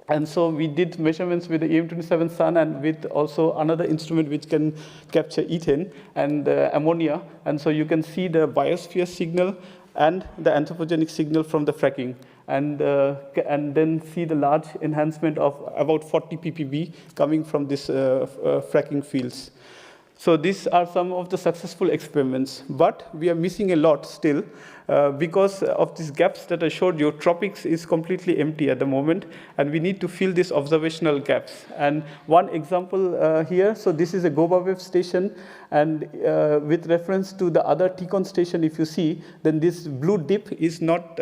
And so we did measurements with the EM27 Sun and with also another instrument which can capture ethane and ammonia. And so you can see the biosphere signal and the anthropogenic signal from the fracking. And then see the large enhancement of about 40 ppb coming from this fracking fields. So these are some of the successful experiments, but we are missing a lot still because of these gaps that I showed you. Tropics is completely empty at the moment, and we need to fill these observational gaps. And one example here, so this is a 𝐶𝐽 station, and with reference to the other TCON station, if you see, then this blue dip is not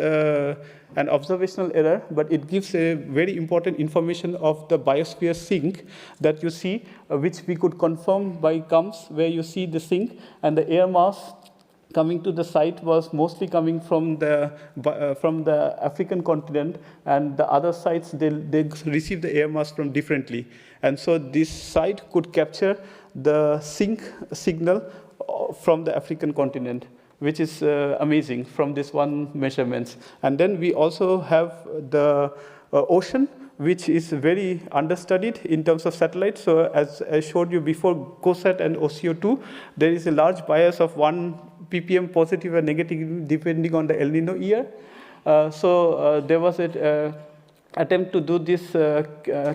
an observational error, but it gives a very important information of the biosphere sink that you see, which we could confirm by CUMS, where you see the sink, and the air mass coming to the site was mostly coming from the African continent, and the other sites, they receive the air mass from differently. And so this site could capture the sink signal from the African continent, which is amazing from this one measurements. And then we also have the ocean, which is very understudied in terms of satellites. So as I showed you before, GOSAT and OCO2, there is a large bias of 1 ppm positive and negative depending on the El Nino year. So there was an attempt to do this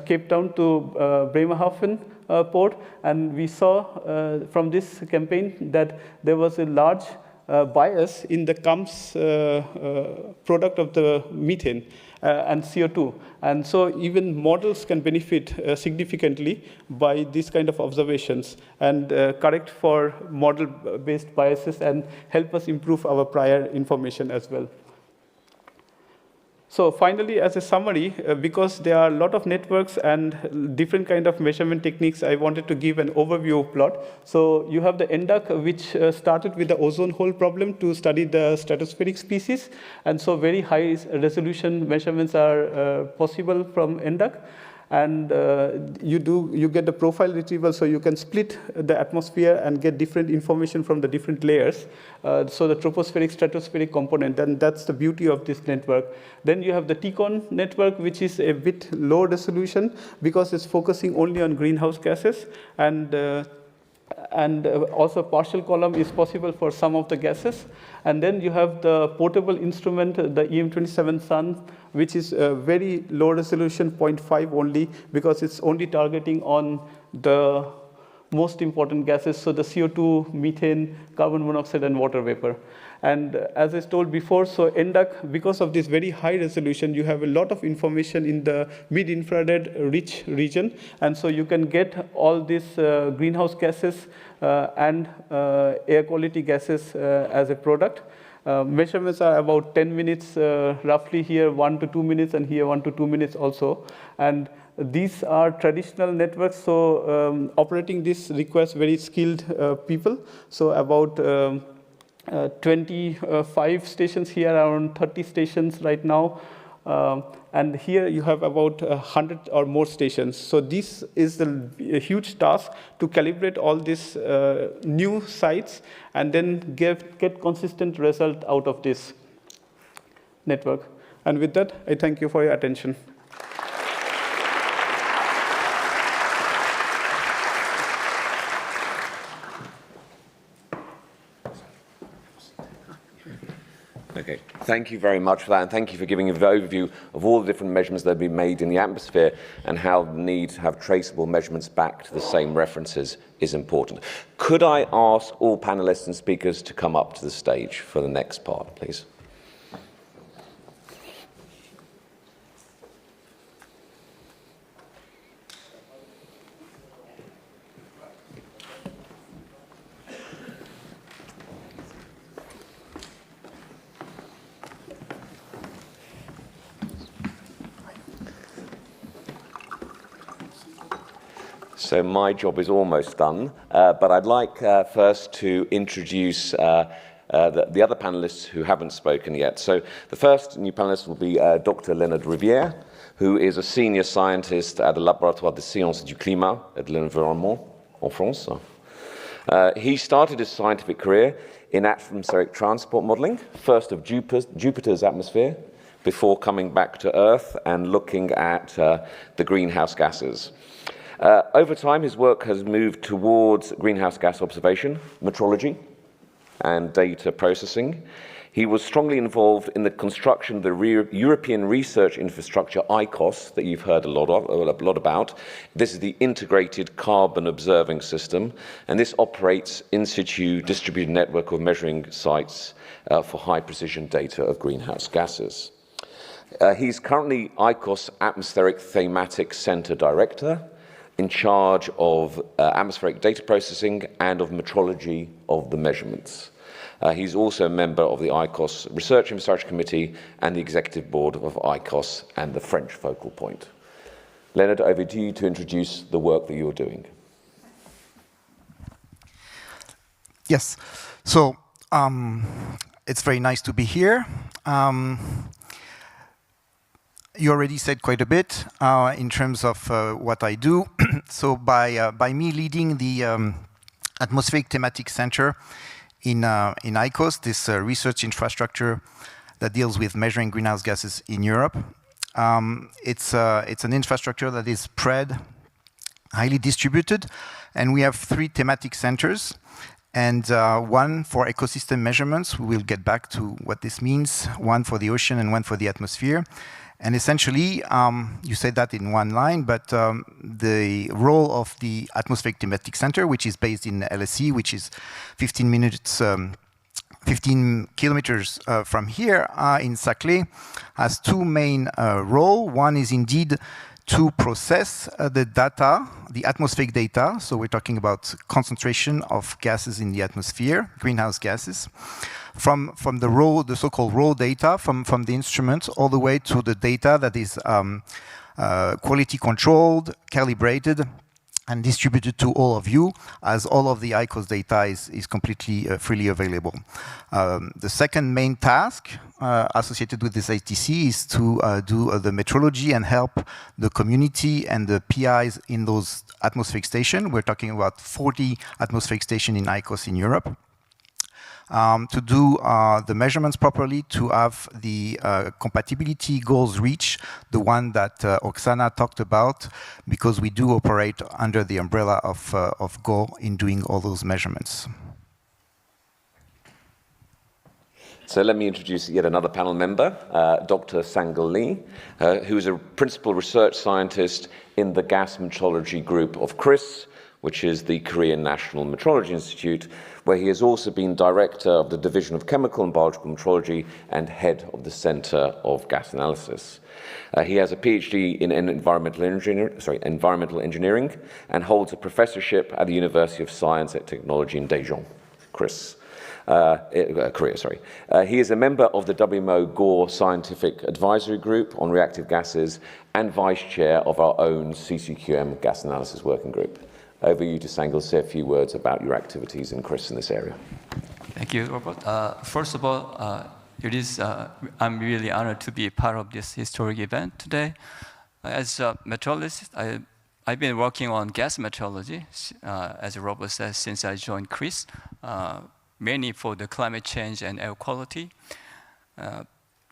Cape Town to Bremerhaven port, and we saw from this campaign that there was a large bias in the CUMS product of the methane and CO2. And so even models can benefit significantly by these kind of observations and correct for model-based biases and help us improve our prior information as well. So finally, as a summary, because there are a lot of networks and different kind of measurement techniques, I wanted to give an overview plot. So you have the NDAC, which started with the ozone hole problem to study the stratospheric species. And so very high resolution measurements are possible from NDAC. And you get the profile retrieval, so you can split the atmosphere and get different information from the different layers. So the tropospheric, stratospheric component, and that's the beauty of this network. Then you have the TCON network, which is a bit low resolution because it's focusing only on greenhouse gases, and also partial column is possible for some of the gases. And then you have the portable instrument, the EM27 Sun, which is a very low resolution, 0.5 only, because it's only targeting on the most important gases, so the CO2, methane, carbon monoxide, and water vapor. And as I told before, so NDAC, because of this very high resolution, you have a lot of information in the mid-infrared rich region. And so you can get all these greenhouse gases and air quality gases as a product. Measurements are about 10 minutes, roughly here 1 to 2 minutes, and here 1 to 2 minutes also. And these are traditional networks, so operating this requires very skilled people. So about 25 stations here, around 30 stations right now. And here you have about 100 or more stations. So this is a huge task to calibrate all these new sites and then get consistent result out of this network. And with that, I thank you for your attention. Okay, thank you very much for that, and thank you for giving an overview of all the different measurements that have been made in the atmosphere and how the need to have traceable measurements back to the same references is important. Could I ask all panelists and speakers to come up to the stage for the next part, please? So my job is almost done, but I'd like first to introduce the other panelists who haven't spoken yet. So the first new panelist will be Dr. Leonard Rivière, who is a senior scientist at the Laboratoire des Sciences du Climat et de l'Environnement en France. He started his scientific career in atmospheric transport modeling, first of Jupiter's atmosphere, before coming back to Earth and looking at the greenhouse gases. Over time, his work has moved towards greenhouse gas observation, metrology, and data processing. He was strongly involved in the construction of the European research infrastructure, ICOS, that you've heard a lot about. This is the Integrated Carbon Observing System, and this operates in situ distributed network of measuring sites for high-precision data of greenhouse gases. He's currently ICOS Atmospheric Thematic Center Director, in charge of atmospheric data processing and of metrology of the measurements. He's also a member of the ICOS Research Infrastructure Committee and the Executive Board of ICOS and the French Focal Point. Leonard, over to you to introduce the work that you're doing. Yes, so it's very nice to be here. You already said quite a bit in terms of what I do. So by me leading the Atmospheric Thematic Center in ICOS, this research infrastructure that deals with measuring greenhouse gases in Europe, it's an infrastructure that is spread, highly distributed, and we have 3 thematic centers. And one for ecosystem measurements, we will get back to what this means, one for the ocean and one for the atmosphere. And essentially, you said that in one line, but the role of the Atmospheric Thematic Center, which is based in LSE, which is 15 kilometers from here in Saclay, has 2 main roles. One is indeed to process the data, the atmospheric data. So we're talking about concentration of gases in the atmosphere, greenhouse gases, from the so-called raw data, from the instruments, all the way to the data that is quality controlled, calibrated, and distributed to all of you, as all of the ICOS data is completely freely available. The second main task associated with this ATC is to do the metrology and help the community and the PIs in those atmospheric stations. We're talking about 40 atmospheric stations in ICOS in Europe. To do the measurements properly, to have the compatibility goals reached, the one that Oksana talked about, because we do operate under the umbrella of 𝐁𝐈𝐏 in doing all those measurements. So let me introduce yet another panel member, Dr. Sang-Ul Lee, who is a principal research scientist in the gas metrology group of CRIS, which is the Korean National Metrology Institute, where he has also been director of the Division of Chemical and Biological Metrology and head of the Center of Gas Analysis. He has a PhD in environmental engineering and holds a professorship at the University of Science and Technology in Daejeon, Korea. He is a member of the WMO 𝐁𝐈𝐏 Scientific Advisory Group on Reactive Gases and vice chair of our own CCQM Gas Analysis Working Group. Over you to Sang-Ul, say a few words about your activities in CRIS in this area. Thank you, Robert. First of all, I'm really honored to be part of this historic event today. As a meteorologist, I've been working on gas meteorology, as Robert says, since I joined CRIS, mainly for the climate change and air quality.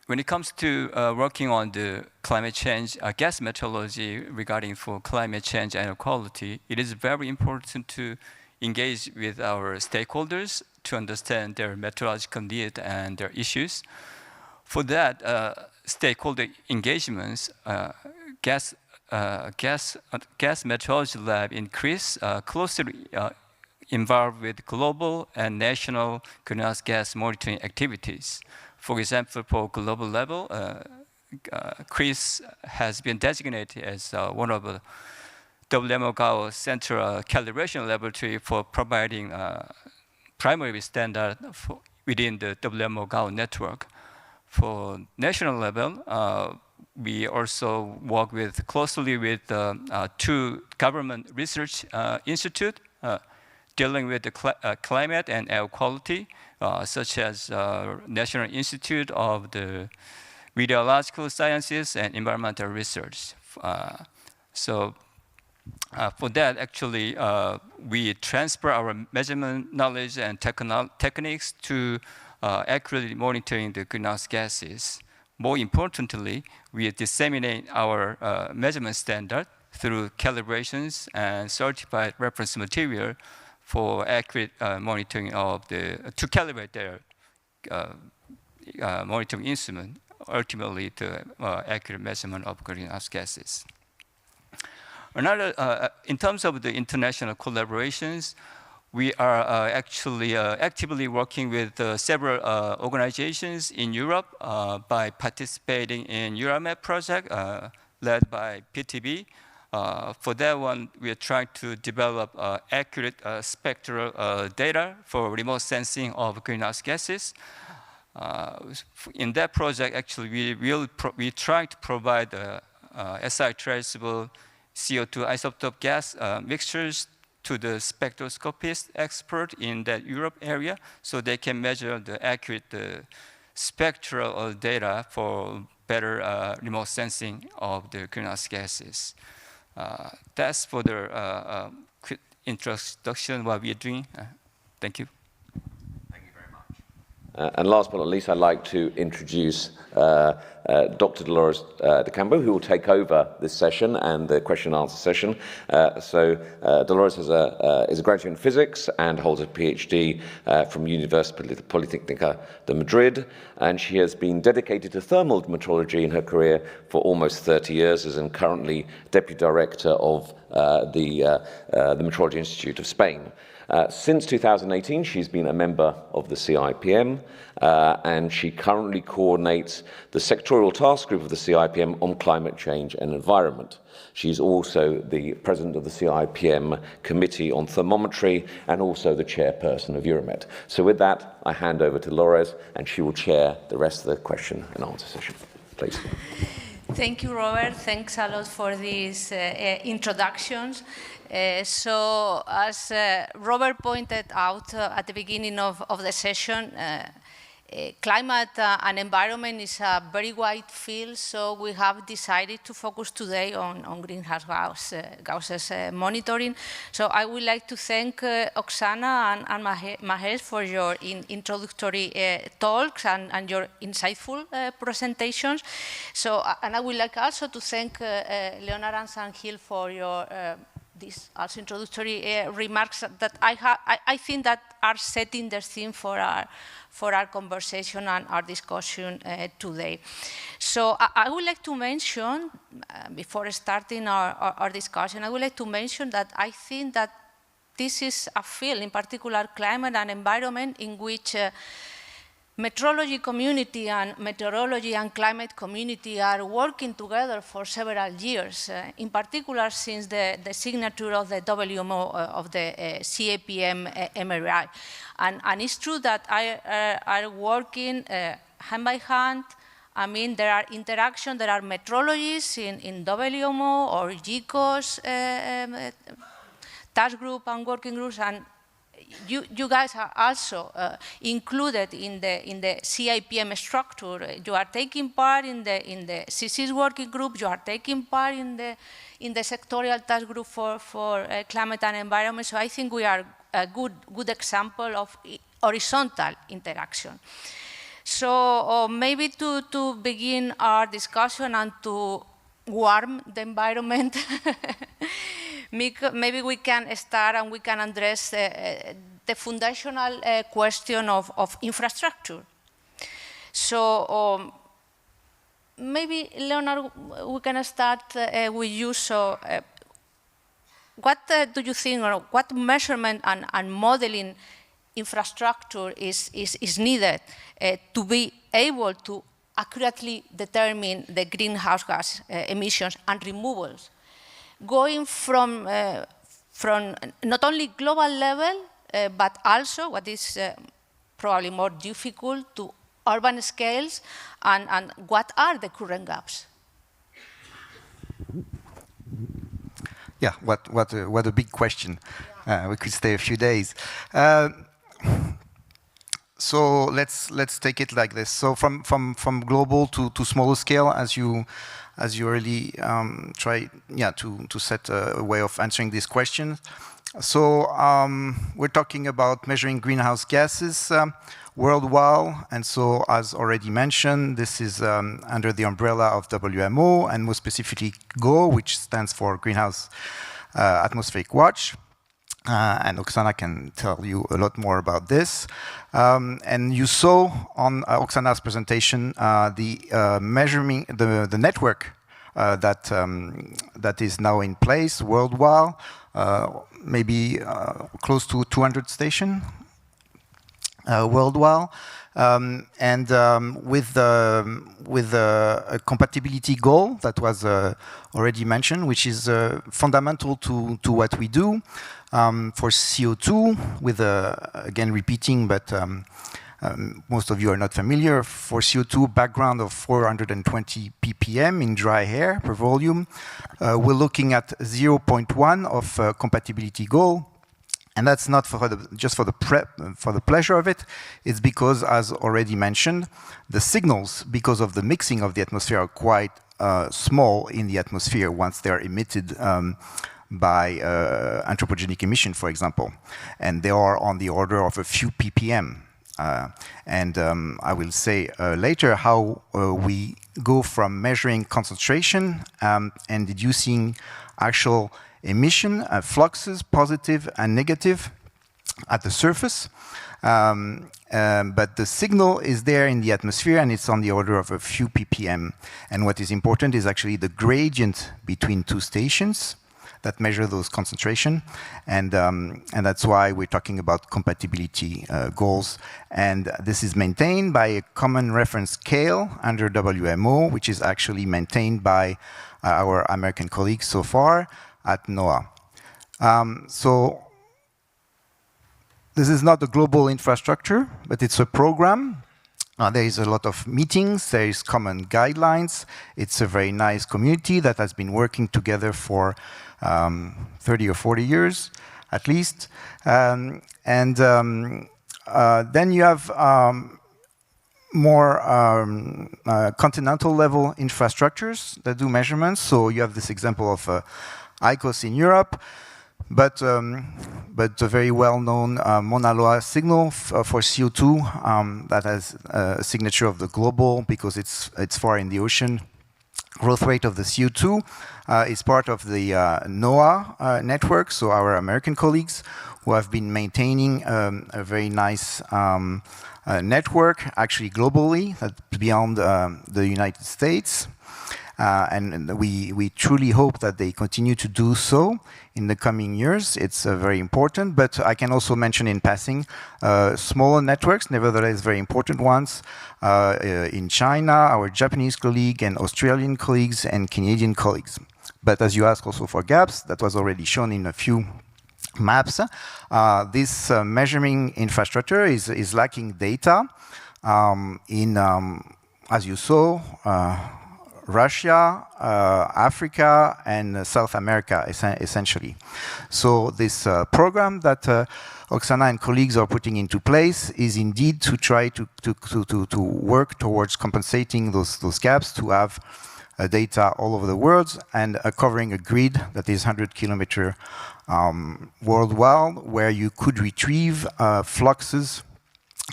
When it comes to working on the climate change, gas meteorology regarding for climate change and air quality, it is very important to engage with our stakeholders to understand their meteorological needs and their issues. For that, stakeholder engagements, gas metrology lab increase closely involved with global and national greenhouse gas monitoring activities. For example, for global level, CRIS has been designated as one of the WMO Central Calibration Laboratory for providing primary standard within the WMO network. For national level, we also work closely with two government research institutes dealing with the climate and air quality, such as National Institute of the Meteorological Sciences and Environmental Research. For that, actually, we transfer our measurement knowledge and techniques to accurately monitoring the greenhouse gases. More importantly, we disseminate our measurement standard through calibrations and certified reference material for accurate monitoring of to calibrate their monitoring instrument, ultimately to accurate measurement of greenhouse gases. Another, in terms of the international collaborations, we are actually actively working with several organizations in Europe by participating in EuroMap project led by PTB. For that one, we are trying to develop accurate spectral data for remote sensing of greenhouse gases. In that project, actually, we try to provide SI traceable CO2 isotope gas mixtures to the spectroscopist expert in that Europe area, so they can measure the accurate spectral data for better remote sensing of the greenhouse gases. That's for the quick introduction what we are doing. Thank you. Thank you very much. And last but not least, I'd like to introduce Dr. Dolores de Campo, who will take over this session and the question and answer session. Dolores is a graduate in physics and holds a PhD from University Politécnica de Madrid, and she has been dedicated to thermal metrology in her career for almost 30 years, and currently Deputy Director of the Metrology Institute of Spain. Since 2018, she's been a member of the CIPM, and she currently coordinates the sectorial task group of the CIPM on climate change and environment. She's also the president of the CIPM Committee on Thermometry and also the chairperson of Euromet. So with that, I hand over to Dolores, and she will chair the rest of the question and answer session. Please. Thank you, Robert. Thanks a lot for these introductions. So as Robert pointed out at the beginning of the session, climate and environment is a very wide field, so we have decided to focus today on greenhouse gases monitoring. So I would like to thank Oksana and Mahesh for your introductory talks and your insightful presentations. So, and I would like also to thank Leonard and Sanghil for your these also introductory remarks that I think that are setting the theme for our conversation and our discussion today. So I would like to mention, before starting our discussion, I would like to mention that I think that this is a field, in particular climate and environment, in which metrology community and meteorology and climate community are working together for several years, in particular since the signature of the WMO of the CIPM-MRI. And it's true that I are working hand by hand. I mean, there are interactions, there are metrologists in WMO or 𝐂𝐥𝐢𝐞𝐧𝐿 task group and working groups, and you guys are also included in the CIPM structure. You are taking part in the CC's working group. You are taking part in the sectorial task group for climate and environment. So I think we are a good example of horizontal interaction. So maybe to begin our discussion and to warm the environment, maybe we can start and we can address the foundational question of infrastructure. So maybe, Leonard, we can start with you. So what do you think, or what measurement and modeling infrastructure is needed to be able to accurately determine the greenhouse gas emissions and removals, going from not only global level, but also what is probably more difficult to urban scales, and what are the current gaps? Yeah, what a big question. Yeah. We could stay a few days. So let's take it like this. So from global to smaller scale, as you really try, to set a way of answering this question. So we're talking about measuring greenhouse gases worldwide, and so as already mentioned, this is under the umbrella of WMO, and more specifically GO, which stands for Greenhouse Atmospheric Watch. And Oksana can tell you a lot more about this. And you saw on Oksana's presentation the measuring the network that is now in place worldwide, maybe close to 200 stations worldwide, and with a compatibility goal that was already mentioned, which is fundamental to what we do. For CO2, with again repeating, but most of you are not familiar, for CO2 background of 420 ppm in dry air per volume, we're looking at 0.1 of compatibility goal. And that's not for just for the pleasure of it. It's because, as already mentioned, the signals, because of the mixing of the atmosphere, are quite small in the atmosphere once they're emitted by anthropogenic emission, for example. And they are on the order of a few ppm. And I will say later how we go from measuring concentration and deducing actual emission, fluxes, positive and negative, at the surface. But the signal is there in the atmosphere, and it's on the order of a few ppm. And what is important is actually the gradient between two stations that measure those concentration, and that's why we're talking about compatibility goals. And this is maintained by a common reference scale under WMO, which is actually maintained by our American colleagues so far at NOAA. So this is not a global infrastructure, but it's a program. There is a lot of meetings, there is common guidelines. It's a very nice community that has been working together for 30 or 40 years, at least. Then you have more continental level infrastructures that do measurements. So you have this example of 𝐒𝐈𝐿 in Europe, but a very well-known Mauna Loa signal for CO2 that has a signature of the global, because it's far in the ocean. Growth rate of the CO2 is part of the NOAA network, so our American colleagues who have been maintaining a very nice network, actually globally, beyond the United States. And we truly hope that they continue to do so in the coming years. It's very important, but I can also mention in passing smaller networks, nevertheless very important ones, in China, our Japanese colleague and Australian colleagues and Canadian colleagues. But as you ask also for gaps, that was already shown in a few maps. This measuring infrastructure is lacking data in, as you saw, Russia, Africa, and South America, essentially. So this program that Oksana and colleagues are putting into place is indeed to try to work towards compensating those gaps, to have data all over the world, and covering a grid that is 100 kilometers worldwide, where you could retrieve fluxes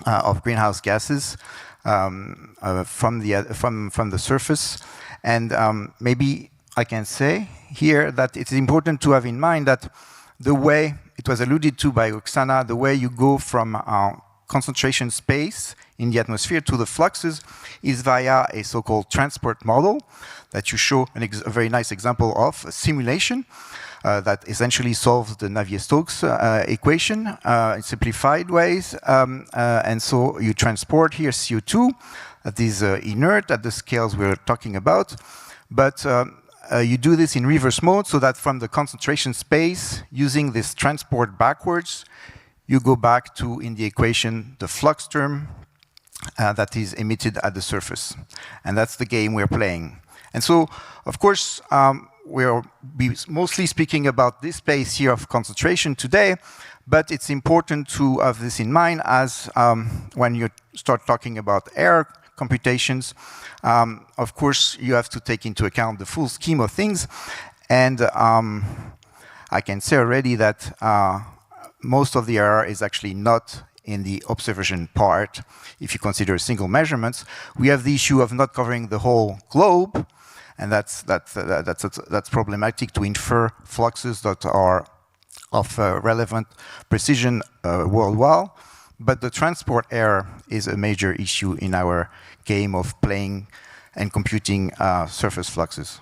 of greenhouse gases from the surface. And maybe I can say here that it's important to have in mind that the way, it was alluded to by Oksana, the way you go from concentration space in the atmosphere to the fluxes is via a so-called transport model that you show a very nice example of, a simulation that essentially solves the Navier-Stokes equation in simplified ways. And so you transport here CO2 that is inert at the scales we're talking about. But you do this in reverse mode so that from the concentration space, using this transport backwards, you go back to, in the equation, the flux term that is emitted at the surface. And that's the game we're playing. And so, of course, we'll be mostly speaking about this space here of concentration today, but it's important to have this in mind as when you start talking about air computations, of course, you have to take into account the full scheme of things. And I can say already that most of the error is actually not in the observation part. If you consider single measurements, we have the issue of not covering the whole globe, and that's problematic to infer fluxes that are of relevant precision worldwide. But the transport error is a major issue in our game of playing and computing surface fluxes.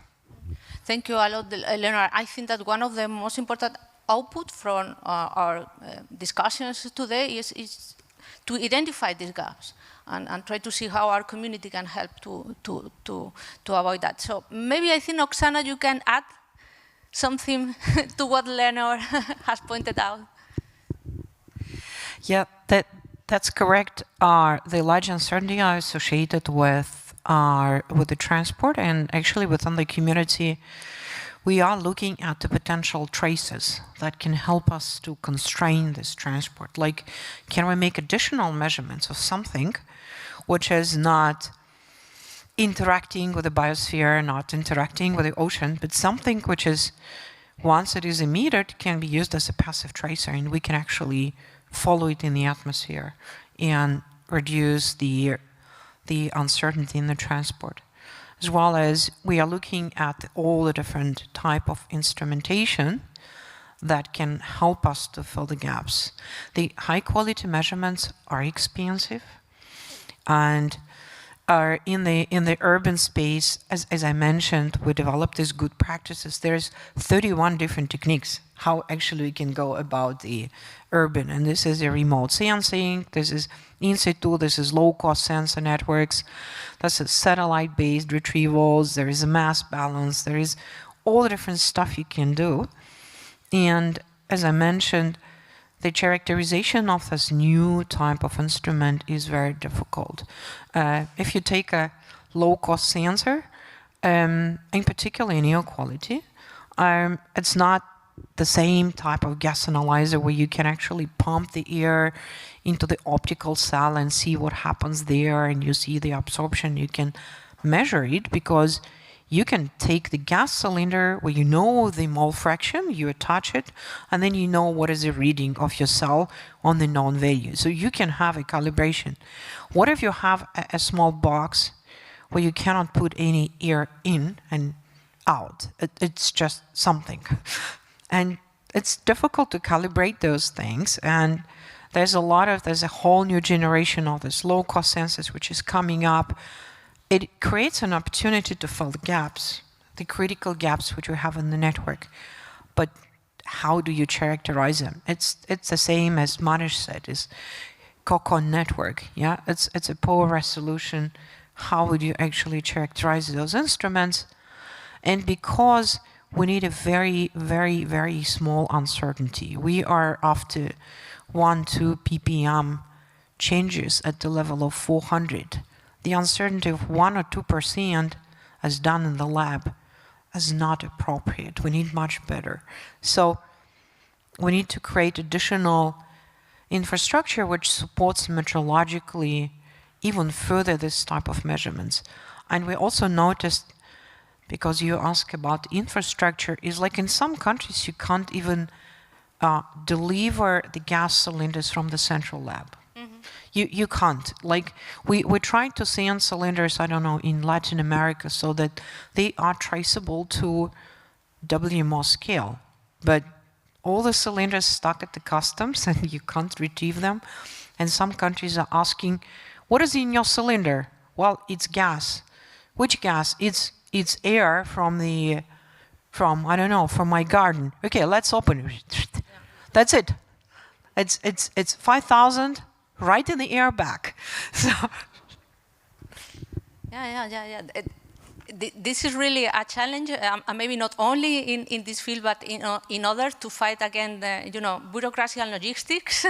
Thank you a lot, Leonard. I think that one of the most important output from our discussions today is to identify these gaps and try to see how our community can help to avoid that. So maybe I think, Oksana, you can add something to what Leonard has pointed out. Yeah, that's correct. The large uncertainty are associated with the transport, and actually within the community, we are looking at the potential traces that can help us to constrain this transport. Like, can we make additional measurements of something which is not interacting with the biosphere, not interacting with the ocean, but something which is, once it is emitted, can be used as a passive tracer, and we can actually follow it in the atmosphere and reduce the uncertainty in the transport. As well as we are looking at all the different type of instrumentation that can help us to fill the gaps. The high quality measurements are expensive, and are in the urban space, as I mentioned, we developed these good practices. There's 31 different techniques how actually we can go about the urban, and this is a remote sensing, this is in situ, this is low-cost sensor networks, this is satellite-based retrievals, there is a mass balance, there is all the different stuff you can do. And as I mentioned, the characterization of this new type of instrument is very difficult. If you take a low-cost sensor, in particular in air quality, it's not the same type of gas analyzer where you can actually pump the air into the optical cell and see what happens there, and you see the absorption. You can measure it because you can take the gas cylinder where you know the mole fraction, you attach it, and then you know what is the reading of your cell on the known value. So you can have a calibration. What if you have a small box where you cannot put any air in and out? It's just something. And it's difficult to calibrate those things, and there's a whole new generation of these low-cost sensors which is coming up. It creates an opportunity to fill the gaps, the critical gaps which we have in the network. But how do you characterize them? It's the same as Mahesh said, is COCON network. Yeah, it's a poor resolution. How would you actually characterize those instruments? And because we need a very, very, very small uncertainty. We are after 1-2 ppm changes at the level of 400. The uncertainty of 1 or 2% as done in the lab is not appropriate. We need much better. So we need to create additional infrastructure which supports metrologically even further this type of measurements. And we also noticed, because you ask about infrastructure, is like in some countries you can't even deliver the gas cylinders from the central lab. You can't. Like, we're trying to send cylinders, I don't know, in Latin America so that they are traceable to WMO scale. But all the cylinders stuck at the customs and you can't retrieve them. And some countries are asking, what is in your cylinder? Well, it's gas. Which gas? It's air from I don't know, from my garden. Okay, let's open it. That's it. It's 5,000 right in the air back. So. Yeah. This is really a challenge, maybe not only in this field, but in others, to fight against bureaucracy and logistics.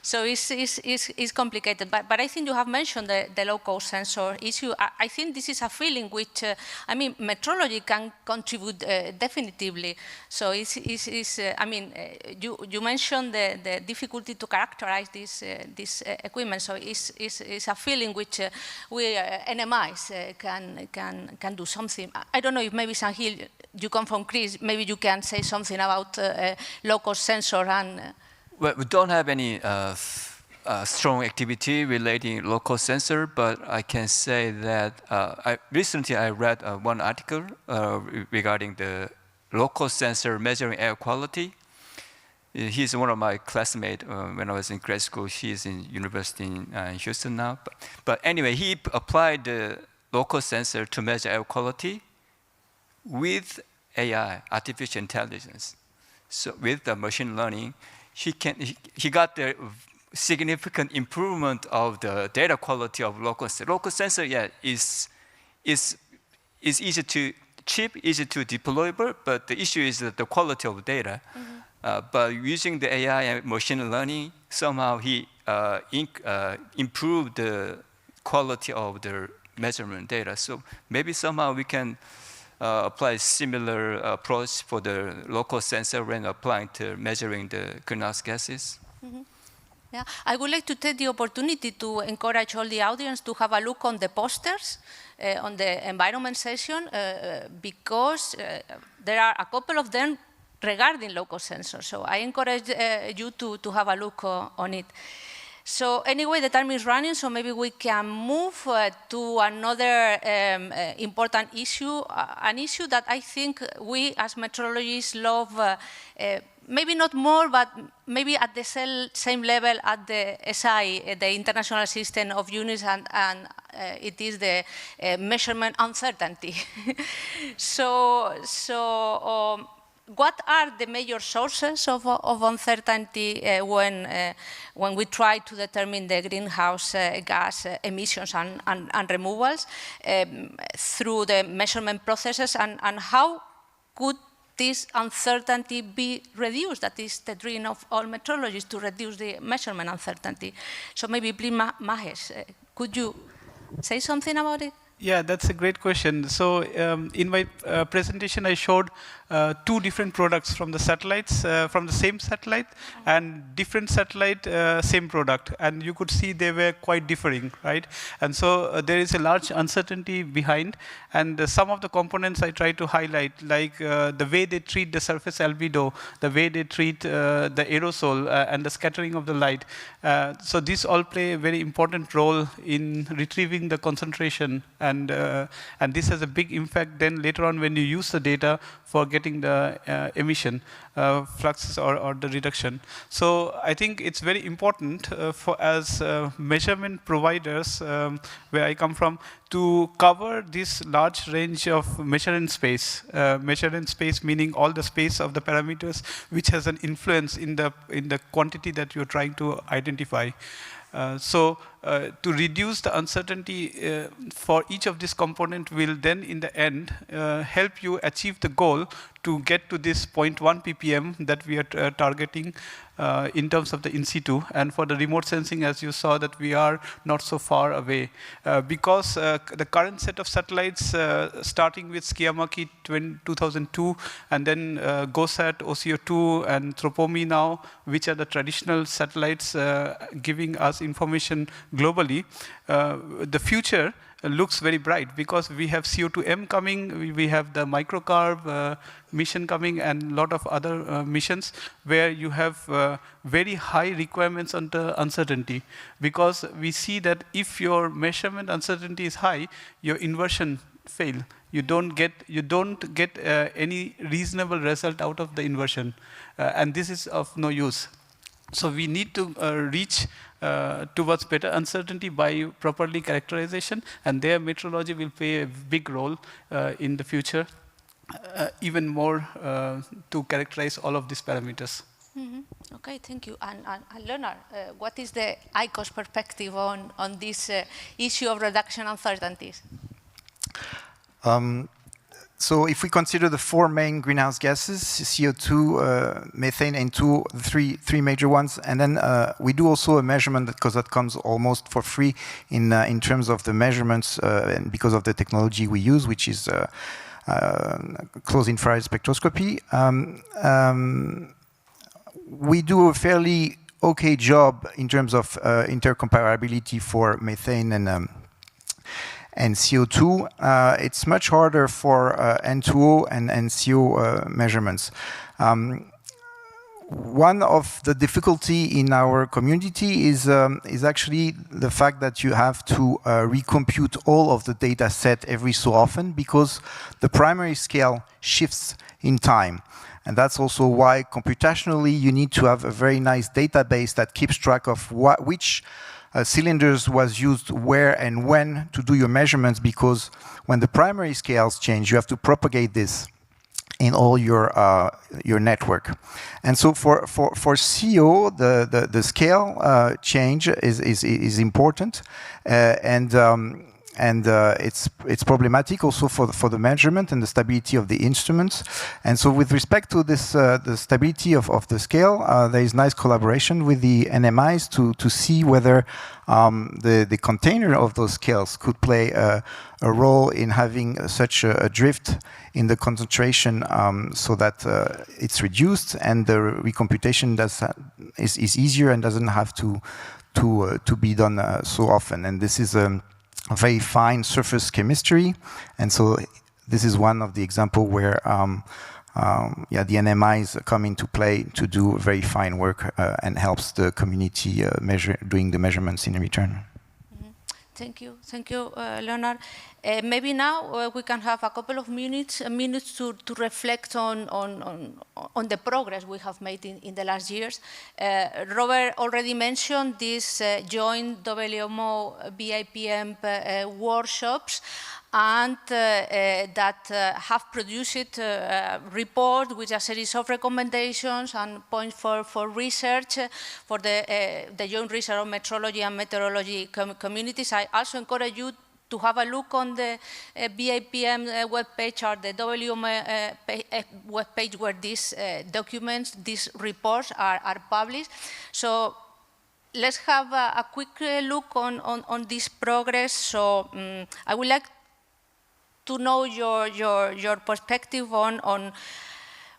So it's complicated. But I think you have mentioned the low-cost sensor issue. I think this is a feeling which, metrology can contribute definitively. So you mentioned the difficulty to characterize this equipment. So it's a feeling which we NMIs can do something. I don't know if maybe Sahil, you come from Greece, maybe you can say something about low-cost sensor and. Well, we don't have any strong activity relating local sensor, but I can say that recently I read one article regarding the local sensor measuring air quality. He's one of my classmates when I was in grad school. He's in university in Houston now. But anyway, he applied the local sensor to measure air quality with AI, artificial intelligence. So with the machine learning, he got the significant improvement of the data quality of local sensor. Local sensor, yeah, is easy to cheap, easy to deployable, but the issue is the quality of data. But using the AI and machine learning, somehow he improved the quality of the measurement data. So maybe somehow we can apply similar approach for the local sensor when applying to measuring the greenhouse gases. Yeah, I would like to take the opportunity to encourage all the audience to have a look on the posters on the environment session because there are a couple of them regarding local sensors. So I encourage you to have a look on it. So anyway, the time is running, so maybe we can move to another important issue, an issue that I think we as meteorologists love, maybe not more, but maybe at the same level at the SI, the International System of Units, and it is the measurement uncertainty. What are the major sources of uncertainty when we try to determine the greenhouse gas emissions and removals through the measurement processes, and how could this uncertainty be reduced? That is the dream of all meteorologists, to reduce the measurement uncertainty. So maybe please, Mahesh, could you say something about it? Yeah, that's a great question. So in my presentation, I showed two different products from the satellites, from the same satellite, and different satellite, same product. And you could see they were quite differing, right? And so there is a large uncertainty behind. And some of the components I try to highlight, like the way they treat the surface albedo, the way they treat the aerosol, and the scattering of the light. So these all play a very important role in retrieving the concentration. And this has a big impact then later on when you use the data for getting the emission fluxes or the reduction. So I think it's very important for as measurement providers, where I come from, to cover this large range of measurement space. Measurement space meaning all the space of the parameters which has an influence in the quantity that you're trying to identify. To reduce the uncertainty for each of these components will then in the end help you achieve the goal to get to this 0.1 ppm that we are targeting in terms of the in situ. And for the remote sensing, as you saw, that we are not so far away. Because the current set of satellites, starting with 𝐒𝐈𝐏𝐿 2002, and then GOSAT, OCO2, and TROPOMI now, which are the traditional satellites giving us information globally, the future looks very bright because we have CO2M coming, we have the microcarb mission coming, and a lot of other missions where you have very high requirements on the uncertainty. Because we see that if your measurement uncertainty is high, your inversion fail. You don't get any reasonable result out of the inversion, and this is of no use. So we need to reach towards better uncertainty by properly characterization, and there metrology will play a big role in the future, even more to characterize all of these parameters. Okay, thank you. And Leonard, what is the 𝐼CO's perspective on this issue of reduction uncertainties? So if we consider the 4 main greenhouse gases, CO2, methane, and three major ones, and then we do also a measurement because that comes almost for free in terms of the measurements and because of the technology we use, which is close infrared spectroscopy. We do a fairly okay job in terms of intercomparability for methane and CO2. It's much harder for N2O and CO recommendments. One of the difficulty in our community is actually the fact that you have to recompute all of the data set every so often because the primary scale shifts in time. And that's also why computationally you need to have a very nice database that keeps track of which cylinders was used where and when to do your measurements, because when the primary scales change, you have to propagate this in all your network. And so for CO, the scale change is important, and it's problematic also for the measurement and the stability of the instruments. And so with respect to this, the stability of the scale, there is nice collaboration with the NMIs to see whether the container of those scales could play a role in having such a drift in the concentration so that it's reduced and the recomputation is easier and doesn't have to be done so often. And this is very fine surface chemistry, and so this is one of the example where the NMIs come into play to do very fine work and helps the community doing the measurements in return. Thank you, Leonard. Maybe now we can have a couple of minutes to reflect on the progress we have made in the last years. Robert already mentioned these joint WMO BIPM workshops, and that have produced a report with a series of recommendations and points for research for the joint research of metrology and meteorology communities. I also encourage you to have a look on the BIPM webpage or the WMO webpage where these documents, these reports are published. So let's have a quick look on this progress. So I would like to know your perspective on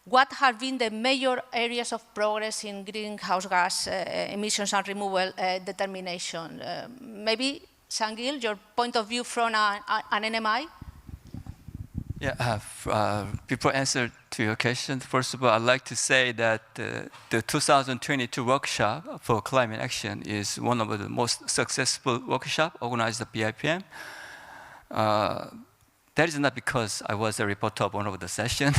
what have been the major areas of progress in greenhouse gas emissions and removal determination. Maybe, Sangil, your point of view from an NMI? Yeah, before answer to your question, first of all, I'd like to say that the 2022 workshop for climate action is one of the most successful workshops organized by BIPM. That is not because I was a reporter of one of the sessions.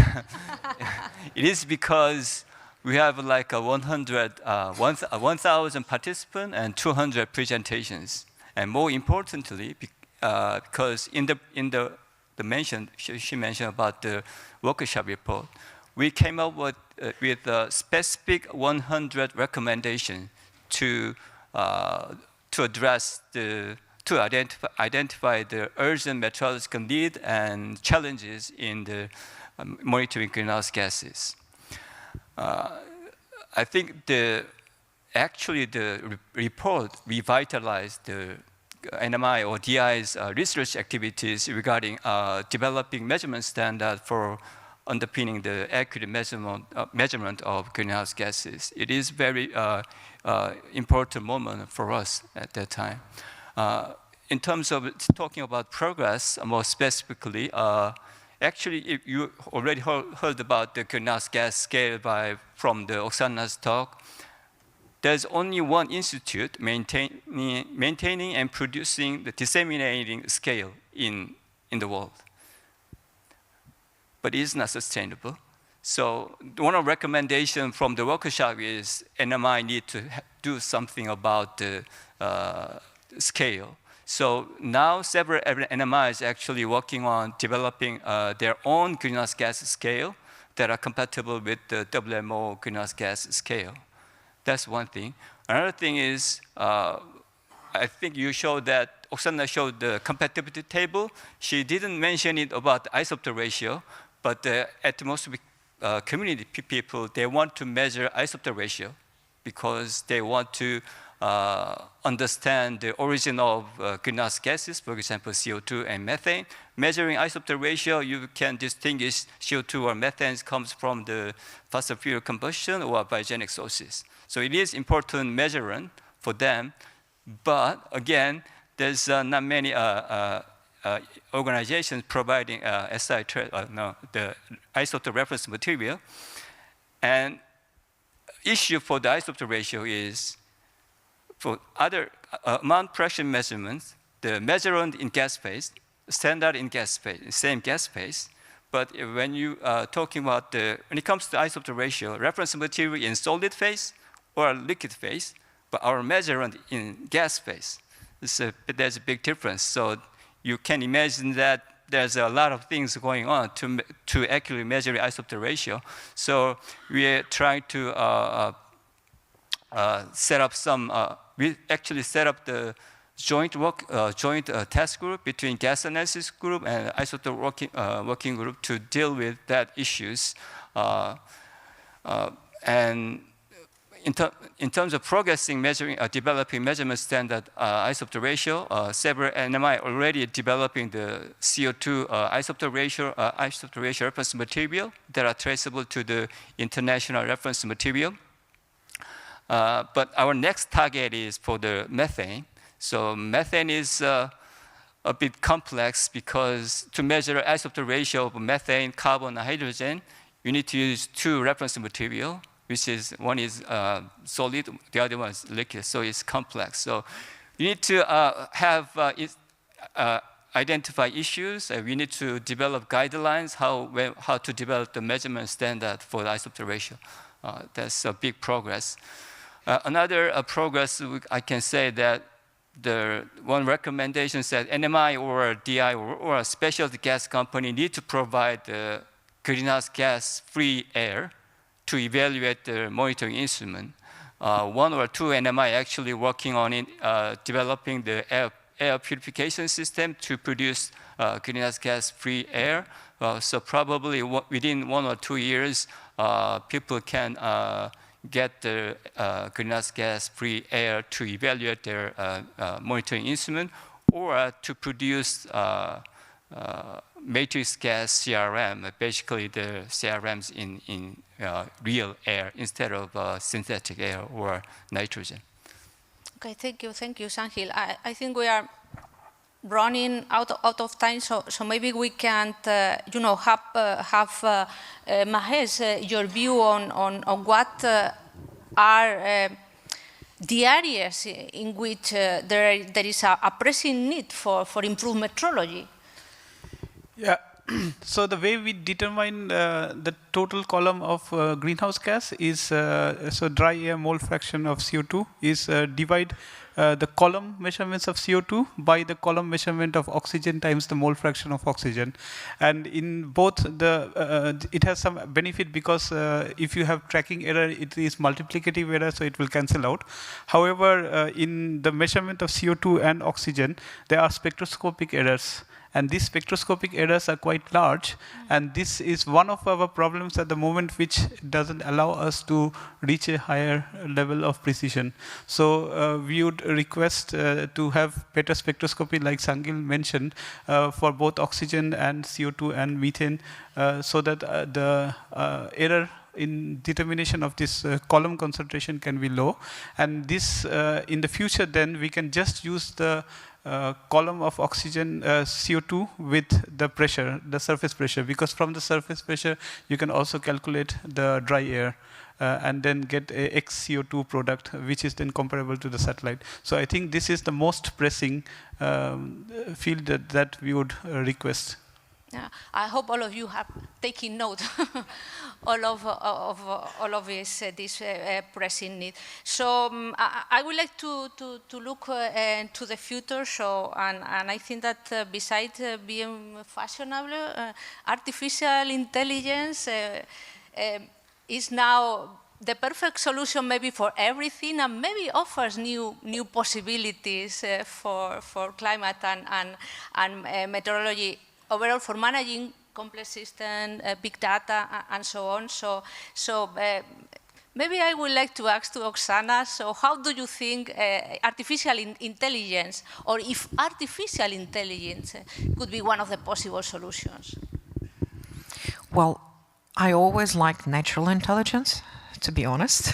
It is because we have like 1,000 participants and 200 presentations. And more importantly, because in the mention, she mentioned about the workshop report, we came up with a specific 100 recommendations to address to identify the urgent meteorological need and challenges in the monitoring greenhouse gases. I think the report revitalized the NMI or DI's research activities regarding developing measurement standard for underpinning the accurate measurement of greenhouse gases. It is very important moment for us at that time. In terms of talking about progress, more specifically, actually, if you already heard about the greenhouse gas scale from the Oksana's talk. There's only one institute maintaining and producing the disseminating scale in the world. But it is not sustainable. So one of the recommendations from the workshop is NMI need to do something about the scale. So now several NMIs are actually working on developing their own greenhouse gas scale that are compatible with the WMO greenhouse gas scale. That's one thing. Another thing is, I think you showed that, Oksana showed the compatibility table. She didn't mention it about the isotope ratio, but the atmospheric community people, they want to measure isotope ratio because they want to understand the origin of greenhouse gases, for example, CO2 and methane. Measuring isotope ratio, you can distinguish CO2 or methane comes from the fossil fuel combustion or biogenic sources. So it is important measurement for them, but again, there's not many organizations providing the isotope reference material. And issue for the isotope ratio is for other amount pressure measurements, the measurement in gas phase, standard in gas phase, same gas phase. But when you are talking about when it comes to isotope ratio, reference material in solid phase or liquid phase, but our measurement in gas phase, there's a big difference. So you can imagine that there's a lot of things going on to accurately measure isotope ratio. So we are trying to set up some, we actually set up the joint task group between gas analysis group and isotope working group to deal with that issues. And in terms of progressing, measuring, developing measurement standard isotope ratio, several NMI already developing the CO2 isotope ratio reference material that are traceable to the international reference material. But our next target is for the methane. So methane is a bit complex because to measure isotope ratio of methane, carbon, and hydrogen, you need to use two reference material, which is one is solid, the other one is liquid, so it's complex. So you need to identify issues. We need to develop guidelines how to develop the measurement standard for the isotope ratio. That's a big progress. Another progress, I can say that the one recommendation said NMI or DI or a specialty gas company need to provide the greenhouse gas free air to evaluate the monitoring instrument. One or two NMI actually working on it, developing the air purification system to produce greenhouse gas free air. So probably within 1 or 2 years, people can get the greenhouse gas free air to evaluate their monitoring instrument or to produce matrix gas CRM, basically the CRMs in real air instead of synthetic air or nitrogen. Okay, thank you, Țânkhil. I think we are running out of time, so maybe we can, have Mahesh, your view on what are the areas in which there is a pressing need for improved metrology. Yeah, so the way we determine the total column of greenhouse gas is, so dry air mole fraction of CO2 is divide the column measurements of CO2 by the column measurement of oxygen times the mole fraction of oxygen. And in both, it has some benefit because if you have tracking error, it is multiplicative error, so it will cancel out. However, in the measurement of CO2 and oxygen, there are spectroscopic errors. And these spectroscopic errors are quite large, and this is one of our problems at the moment which doesn't allow us to reach a higher level of precision. So we would request to have better spectroscopy, like Țânkhil mentioned, for both oxygen and CO2 and methane, so that the error in determination of this column concentration can be low. And this, in the future, then we can just use the column of oxygen CO2 with the pressure, the surface pressure, because from the surface pressure you can also calculate the dry air and then get a X CO2 product, which is then comparable to the satellite. So I think this is the most pressing field that we would request. Yeah, I hope all of you have taken note all of this pressing need. So I would like to look to the future. So and I think that besides being fashionable, artificial intelligence is now the perfect solution maybe for everything, and maybe offers new possibilities for climate and meteorology overall, for managing complex systems, big data, and so on. So maybe I would like to ask to Oksana, so how do you think artificial intelligence, or if artificial intelligence could be one of the possible solutions? Well, I always liked natural intelligence, to be honest.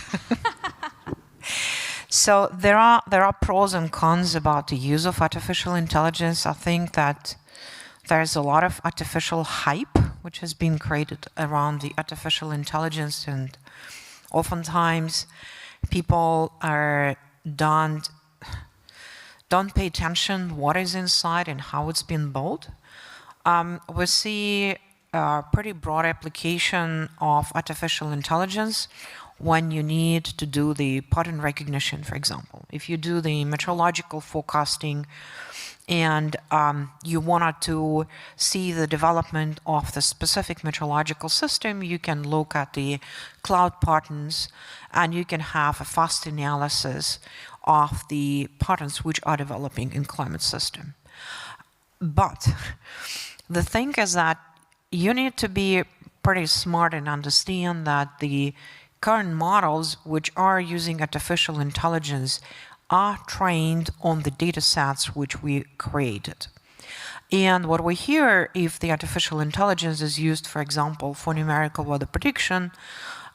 So there are pros and cons about the use of artificial intelligence. I think that there's a lot of artificial hype which has been created around the artificial intelligence, and oftentimes people don't pay attention what is inside and how it's been built. We see a pretty broad application of artificial intelligence when you need to do the pattern recognition, for example. If you do the meteorological forecasting and you wanted to see the development of the specific meteorological system, you can look at the cloud patterns and you can have a fast analysis of the patterns which are developing in climate system. But the thing is that you need to be pretty smart and understand that the current models which are using artificial intelligence are trained on the data sets which we created. And what we hear, if the artificial intelligence is used, for example, for numerical weather prediction,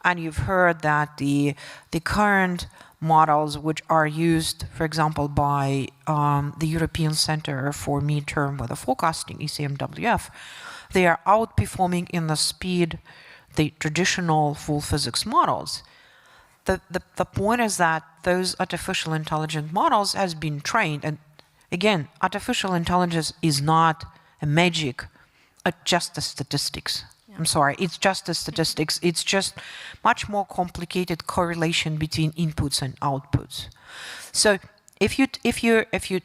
and you've heard that the current models which are used, for example, by the European Center for Mid-Term Weather Forecasting, ECMWF, they are outperforming in the speed the traditional full physics models. The point is that those artificial intelligent models has been trained, and again, artificial intelligence is not a magic, just a statistics. Yeah. I'm sorry, it's just a statistics. It's just much more complicated correlation between inputs and outputs. So if you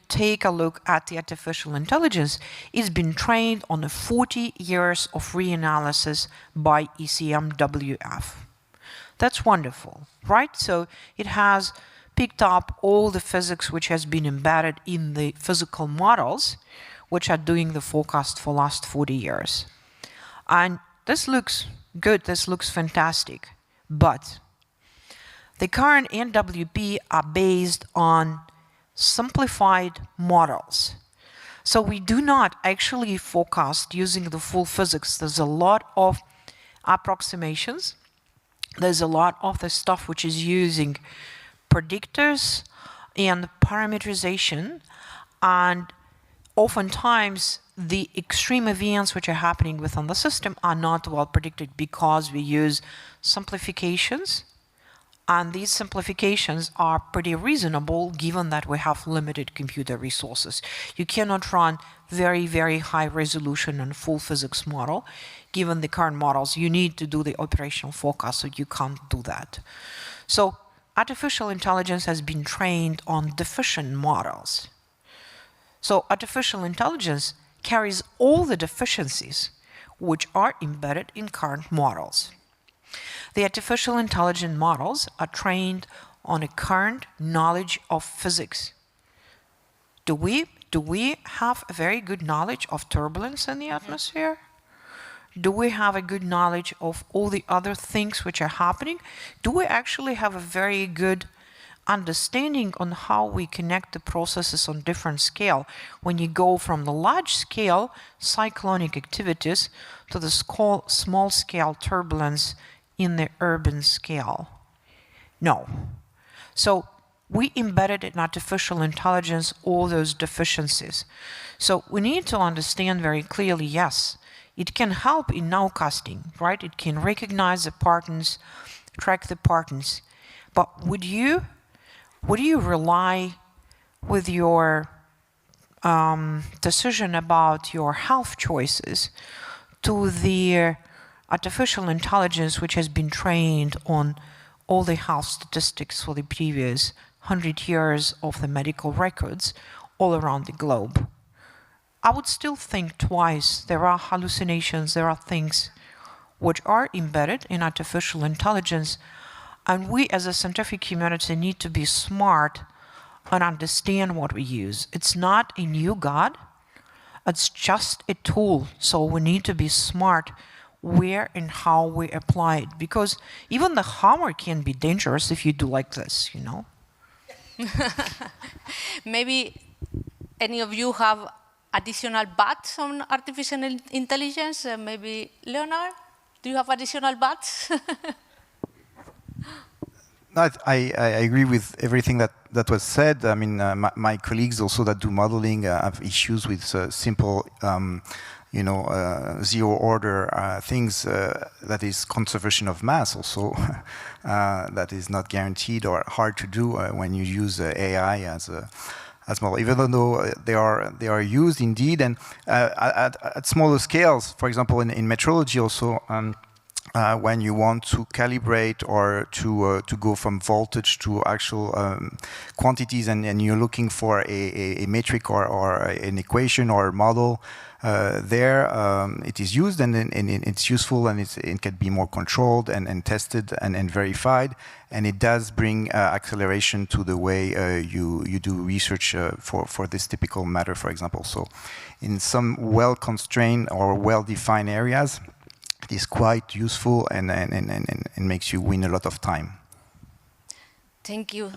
take a look at the artificial intelligence, it's been trained on 40 years of reanalysis by ECMWF. That's wonderful, right? So it has picked up all the physics which has been embedded in the physical models which are doing the forecast for last 40 years. And this looks good, this looks fantastic, but the current NWP are based on simplified models. So we do not actually forecast using the full physics. There's a lot of approximations. There's a lot of the stuff which is using predictors and parameterization, and oftentimes the extreme events which are happening within the system are not well predicted because we use simplifications, and these simplifications are pretty reasonable given that we have limited computer resources. You cannot run very, very high resolution and full physics model. Given the current models, you need to do the operational forecast, so you can't do that. So artificial intelligence has been trained on deficient models. So artificial intelligence carries all the deficiencies which are embedded in current models. The artificial intelligent models are trained on a current knowledge of physics. Do we have a very good knowledge of turbulence in the atmosphere? Do we have a good knowledge of all the other things which are happening? Do we actually have a very good understanding on how we connect the processes on different scale when you go from the large scale cyclonic activities to the small scale turbulence in the urban scale? No. So we embedded in artificial intelligence all those deficiencies. So we need to understand very clearly, yes, it can help in nowcasting, right? It can recognize the patterns, track the patterns. But would you rely with your decision about your health choices to the artificial intelligence which has been trained on all the health statistics for the previous 100 years of the medical records all around the globe. I would still think twice. There are hallucinations, there are things which are embedded in artificial intelligence, and we as a scientific community need to be smart and understand what we use. It's not a new God, it's just a tool, so we need to be smart where and how we apply it, because even the hammer can be dangerous if you do like this, you know? Maybe any of you have additional bets on artificial intelligence? Maybe Leonard, do you have additional bets? No, I agree with everything that was said. I mean, my colleagues also that do modeling have issues with simple, zero order things that is conservation of mass also that is not guaranteed or hard to do when you use AI as model, even though they are used indeed, and at smaller scales. For example, in metrology also. When you want to calibrate or to go from voltage to actual quantities, and you're looking for a metric or an equation or a model, it is used, and it's useful, and it can be more controlled and tested and verified, and it does bring acceleration to the way you do research for this typical matter, for example. So in some well-constrained or well-defined areas, it is quite useful and makes you win a lot of time. Thank you,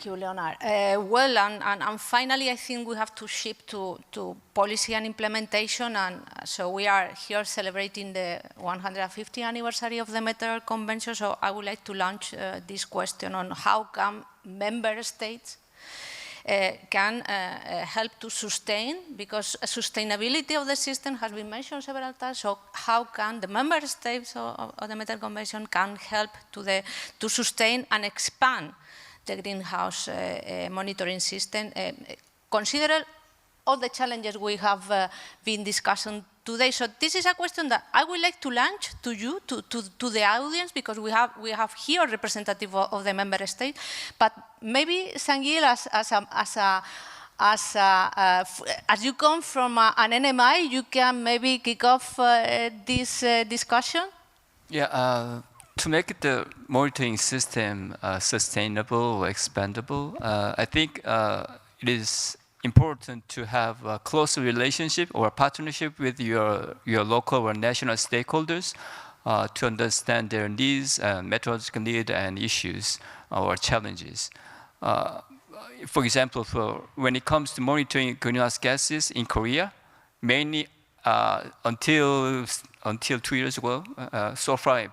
Leonard. Well, and finally, I think we have to shift to policy and implementation, and so we are here celebrating the 150th anniversary of the Meteorological Convention. So I would like to launch this question on how come member states can help to sustain, because sustainability of the system has been mentioned several times. So how can the member states of the Meteorological Convention can help to sustain and expand the greenhouse monitoring system? Consider all the challenges we have been discussing today. So this is a question that I would like to launch to you, to the audience, because we have here a representative of the member state. But maybe 𝐁𝐈𝐏, as you come from an NMI, you can maybe kick off this discussion. Yeah. To make the monitoring system sustainable or expandable, I think it is important to have a close relationship or partnership with your local or national stakeholders to understand their needs, methodological needs and issues or challenges. For example, when it comes to monitoring greenhouse gases in Korea, mainly until 2 years ago, so far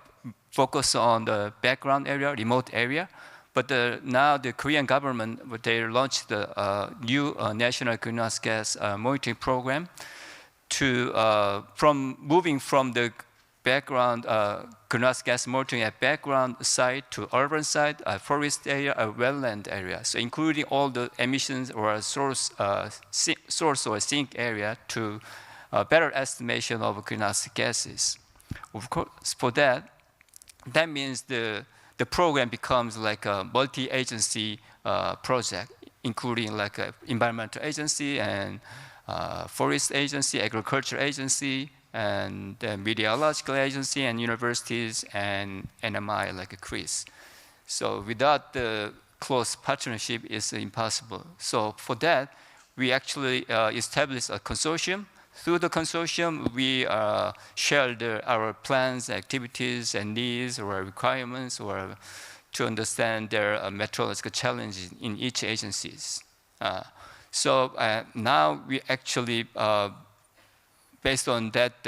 focus on the background area, remote area. But now the Korean government, they launched the new national greenhouse gas monitoring program to moving from the background greenhouse gas monitoring at background site to urban site, forest area, wetland area. So including all the emissions or source or sink area to better estimation of greenhouse gases. Of course, for that means the program becomes like a multi-agency project, including like an environmental agency and forest agency, agriculture agency, and the meteorological agency, and universities, and NMI like a CRIS. So without the close partnership, it's impossible. So for that, we actually established a consortium. Through the consortium, we shared our plans, activities, and needs or requirements, or to understand their meteorological challenges in each agencies. So now we actually, based on that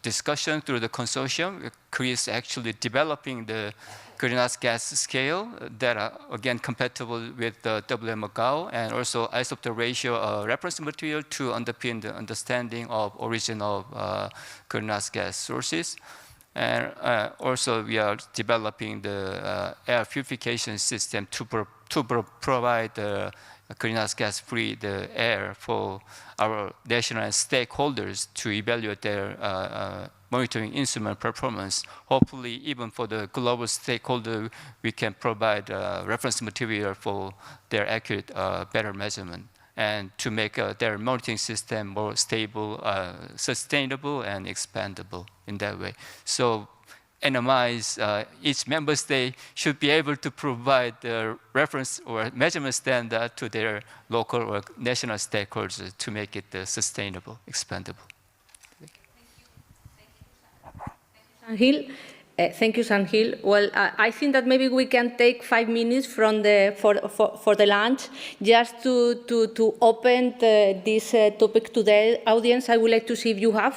discussion through the consortium, CRIS actually developing the greenhouse gas scale that are again compatible with the WMO and also isotope ratio reference material to underpin the understanding of original greenhouse gas sources. And also we are developing the air purification system to provide greenhouse gas-free the air for our national stakeholders to evaluate their monitoring instrument performance. Hopefully, even for the global stakeholder, we can provide reference material for their accurate, better measurement, and to make their monitoring system more stable, sustainable, and expandable in that way. So NMIs, each member state should be able to provide the reference or measurement standard to their local or national stakeholders to make it sustainable, expandable. Thank you, Sanjil. Well, I think that maybe we can take 5 minutes from for the lunch just to open this topic to the audience. I would like to see if you have,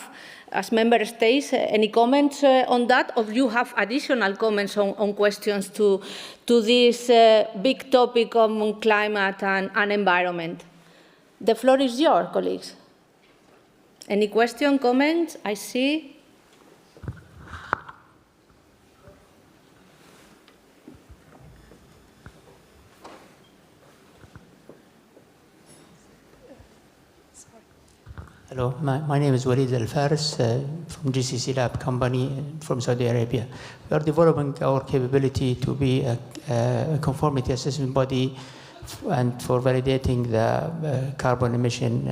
as member states, any comments on that, or you have additional comments on questions to this big topic on climate and environment. The floor is yours, colleagues. Any question, comments? I see. Hello, my name is Walid Al-Faris from GCC Lab company from Saudi Arabia. We are developing our capability to be a conformity assessment body and for validating the carbon emission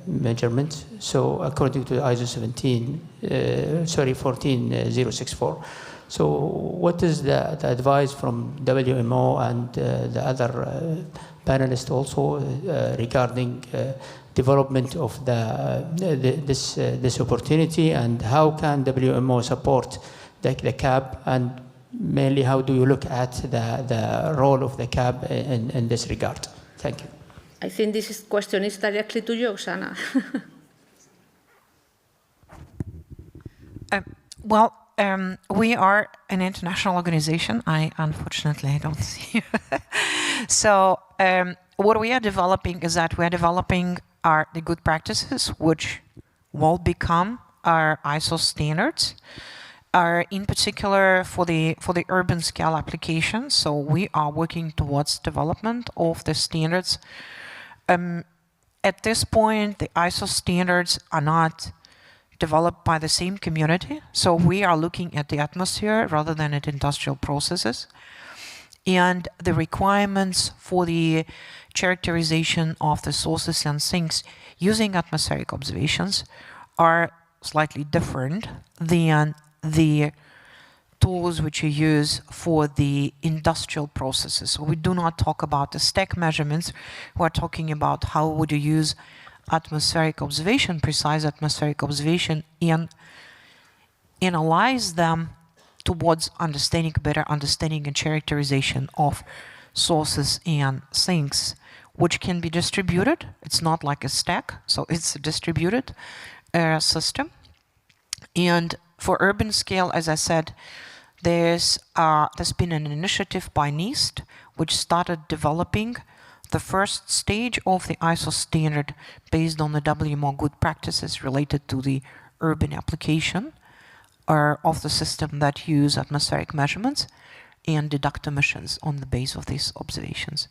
measurement. So according to ISO 14064. So what is the advice from WMO and the other panelists also regarding development of this opportunity, and how can WMO support the CAB, and mainly how do you look at the role of the CAB in this regard? Thank you. I think this question is directly to you, Oksana. We are an international organization. Unfortunately, I don't see. So what we are developing is that we are developing the good practices, which will become our ISO standards, in particular for the urban scale applications. So we are working towards development of the standards. At this point, the ISO standards are not developed by the same community. So we are looking at the atmosphere rather than at industrial processes. And the requirements for the characterization of the sources and sinks using atmospheric observations are slightly different than the tools which you use for the industrial processes. So we do not talk about the stack measurements. We're talking about how would you use atmospheric observation, precise atmospheric observation, and analyze them towards understanding, better understanding and characterization of sources and sinks, which can be distributed. It's not like a stack, so it's a distributed system. And for urban scale, as I said, there's been an initiative by NIST, which started developing the first stage of the ISO standard based on the WMO good practices related to the urban application of the system that use atmospheric measurements and deduct emissions on the base of these observations.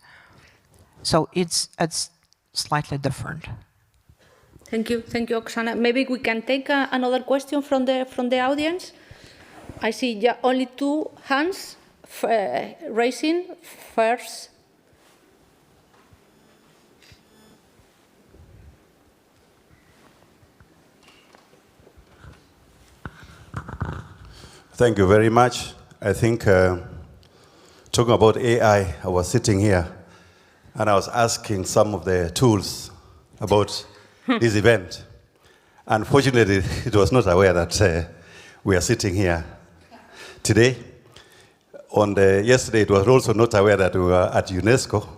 So it's slightly different. Thank you, Oksana. Maybe we can take another question from the audience. I see only 2 hands raising first. Thank you very much. I think talking about AI, I was sitting here and I was asking some of the tools about this event. Unfortunately, it was not aware that we are sitting here today. Yesterday, it was also not aware that we were at UNESCO.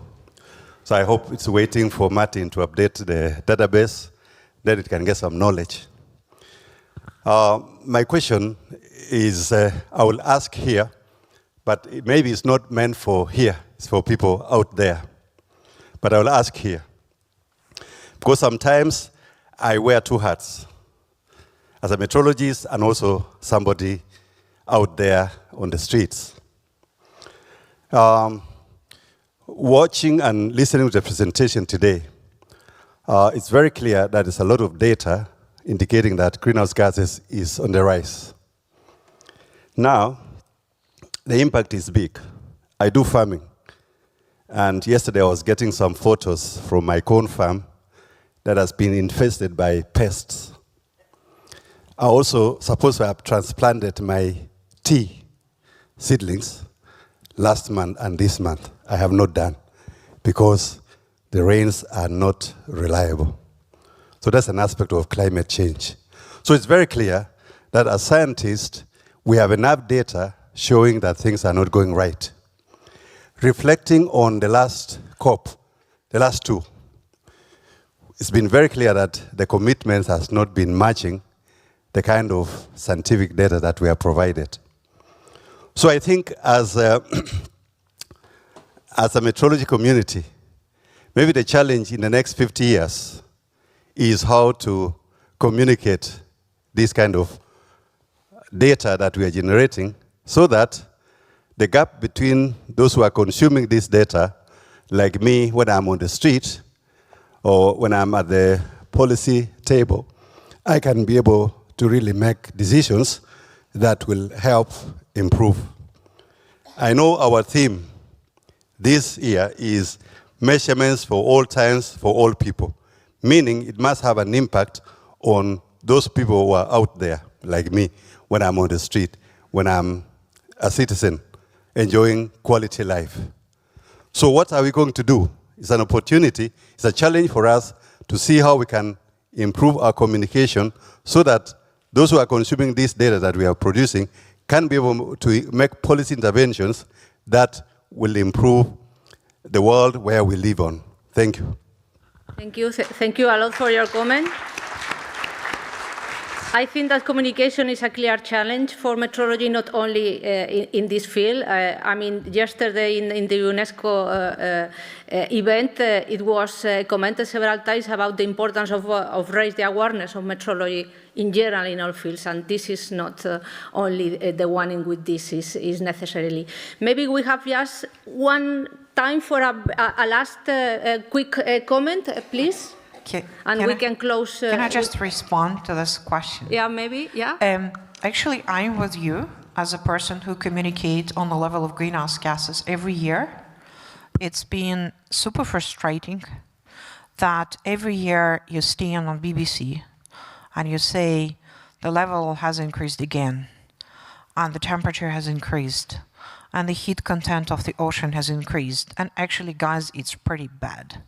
So I hope it's waiting for Martin to update the database, then it can get some knowledge. My question is, I will ask here, but maybe it's not meant for here, it's for people out there. But I will ask here. Because sometimes I wear 2 hats, as a meteorologist and also somebody out there on the streets. watching and listening to the presentation today, it's very clear that there's a lot of data indicating that greenhouse gases is on the rise. Now, the impact is big. I do farming. And yesterday I was getting some photos from my corn farm that has been infested by pests. I also suppose I have transplanted my tea seedlings last month and this month. I have not done because the rains are not reliable. So that's an aspect of climate change. So it's very clear that as scientists, we have enough data showing that things are not going right. Reflecting on the last COP, the last two, it's been very clear that the commitments has not been matching the kind of scientific data that we are provided. So I think as a metrology community, maybe the challenge in the next 50 years is how to communicate this kind of data that we are generating so that the gap between those who are consuming this data, like me when I'm on the street or when I'm at the policy table, I can be able to really make decisions that will help improve. I know our theme this year is measurements for all times, for all people, meaning it must have an impact on those people who are out there, like me, when I'm on the street, when I'm a citizen, enjoying quality life. So what are we going to do? It's an opportunity, it's a challenge for us to see how we can improve our communication so that those who are consuming this data that we are producing can be able to make policy interventions that will improve the world where we live on. Thank you. Thank you. Thank you a lot for your comment. I think that communication is a clear challenge for metrology, not only in this field. I mean, yesterday in the UNESCO event, it was commented several times about the importance of raise the awareness of metrology in general in all fields, and this is not only the one in which this is necessarily. Maybe we have just one time for a last quick comment, please. And we can close. Can I just respond to this question? Yeah, maybe, yeah. Actually, I'm with you as a person who communicates on the level of greenhouse gases every year. It's been super frustrating that every year you stand on BBC and you say the level has increased again, and the temperature has increased, and the heat content of the ocean has increased. And actually, guys, it's pretty bad.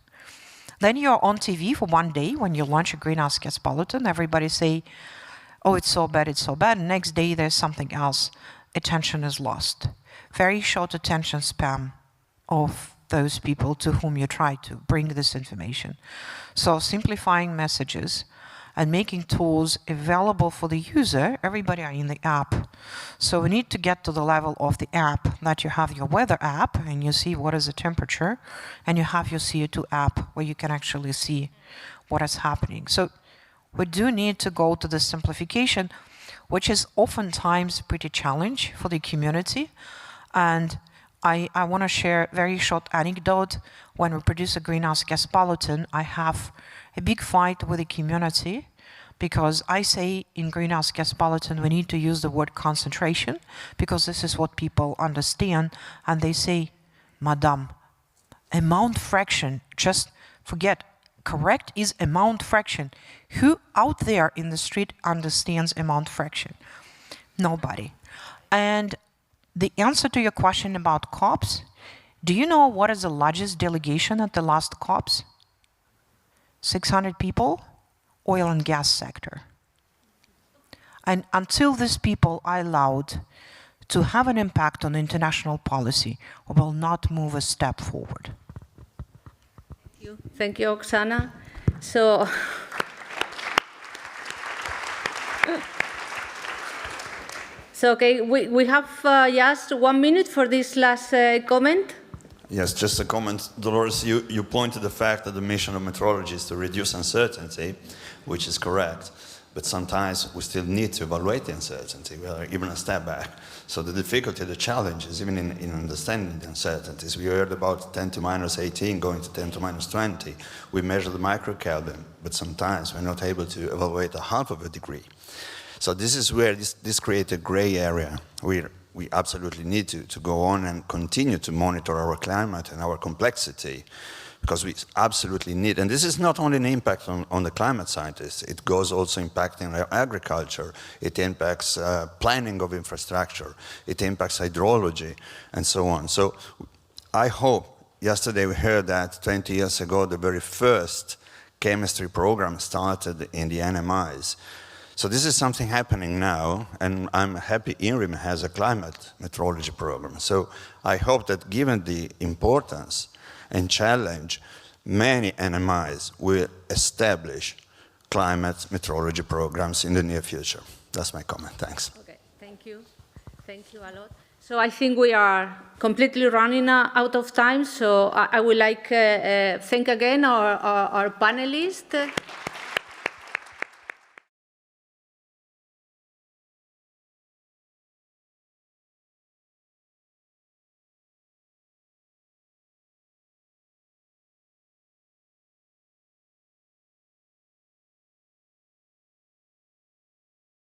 Then you're on TV for one day when you launch a greenhouse gas bulletin. Everybody say, oh, it's so bad, it's so bad. Next day, there's something else. Attention is lost. Very short attention span of those people to whom you try to bring this information. So simplifying messages and making tools available for the user. Everybody are in the app. So we need to get to the level of the app that you have your weather app and you see what is the temperature, and you have your CO2 app where you can actually see what is happening. So we do need to go to the simplification, which is oftentimes pretty challenging for the community. And I want to share a very short anecdote. When we produce a greenhouse gas bulletin, I have a big fight with the community because I say in greenhouse gas bulletin we need to use the word concentration because this is what people understand, and they say, Madame, amount fraction, just forget, correct is amount fraction. Who out there in the street understands amount fraction? Nobody. And the answer to your question about COPs, do you know what is the largest delegation at the last COPs? 600 people, oil and gas sector. And until these people are allowed to have an impact on international policy, we will not move a step forward. Thank you, Oksana. So, okay, we have just 1 minute for this last comment. Yes, just a comment. Dolores, you point to the fact that the mission of metrology is to reduce uncertainty, which is correct. but sometimes we still need to evaluate the uncertainty. We are even a step back. So the difficulty, the challenge is even in understanding the uncertainties. We heard about 10 to minus 18 going to 10 to minus 20. We measure the microkelvin, but sometimes we're not able to evaluate a half of a degree. So this is where this creates a gray area. We absolutely need to go on and continue to monitor our climate and our complexity, because we absolutely need, and this is not only an impact on the climate scientists, it goes also impacting our agriculture, it impacts planning of infrastructure, it impacts hydrology, and so on. So I hope, yesterday we heard that 20 years ago the very first chemistry program started in the NMIs. So this is something happening now, and I'm happy INRIM has a climate metrology program. So I hope that given the importance and challenge, many NMIs will establish climate metrology programs in the near future. That's my comment. Thanks. Okay, thank you. Thank you a lot. So I think we are completely running out of time, so I would like to thank again our panelists.